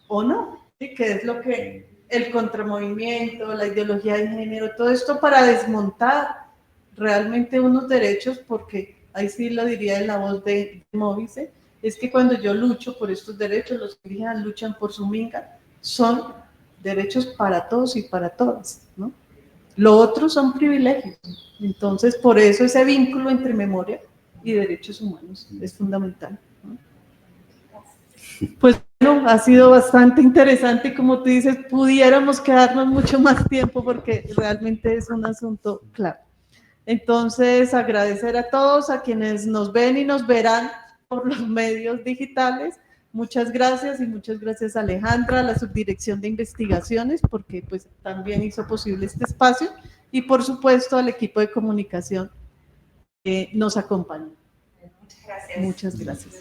¿o no? ¿Sí? Que es lo que el contramovimiento, la ideología de género, todo esto para desmontar realmente unos derechos, porque ahí sí lo diría en la voz de Móvice, es que cuando yo lucho por estos derechos, los indígenas luchan por su minga, son derechos para todos y para todas, ¿no? Lo otro son privilegios. Entonces, por eso ese vínculo entre memoria y derechos humanos es fundamental, ¿no? Pues Bueno, ha sido bastante interesante y como tú dices, pudiéramos quedarnos mucho más tiempo porque realmente es un asunto claro. Entonces, agradecer a todos, a quienes nos ven y nos verán por los medios digitales. Muchas gracias y muchas gracias a Alejandra, a la Subdirección de Investigaciones, porque pues también hizo posible este espacio y por supuesto al equipo de comunicación que nos acompaña. Muchas gracias. Muchas gracias.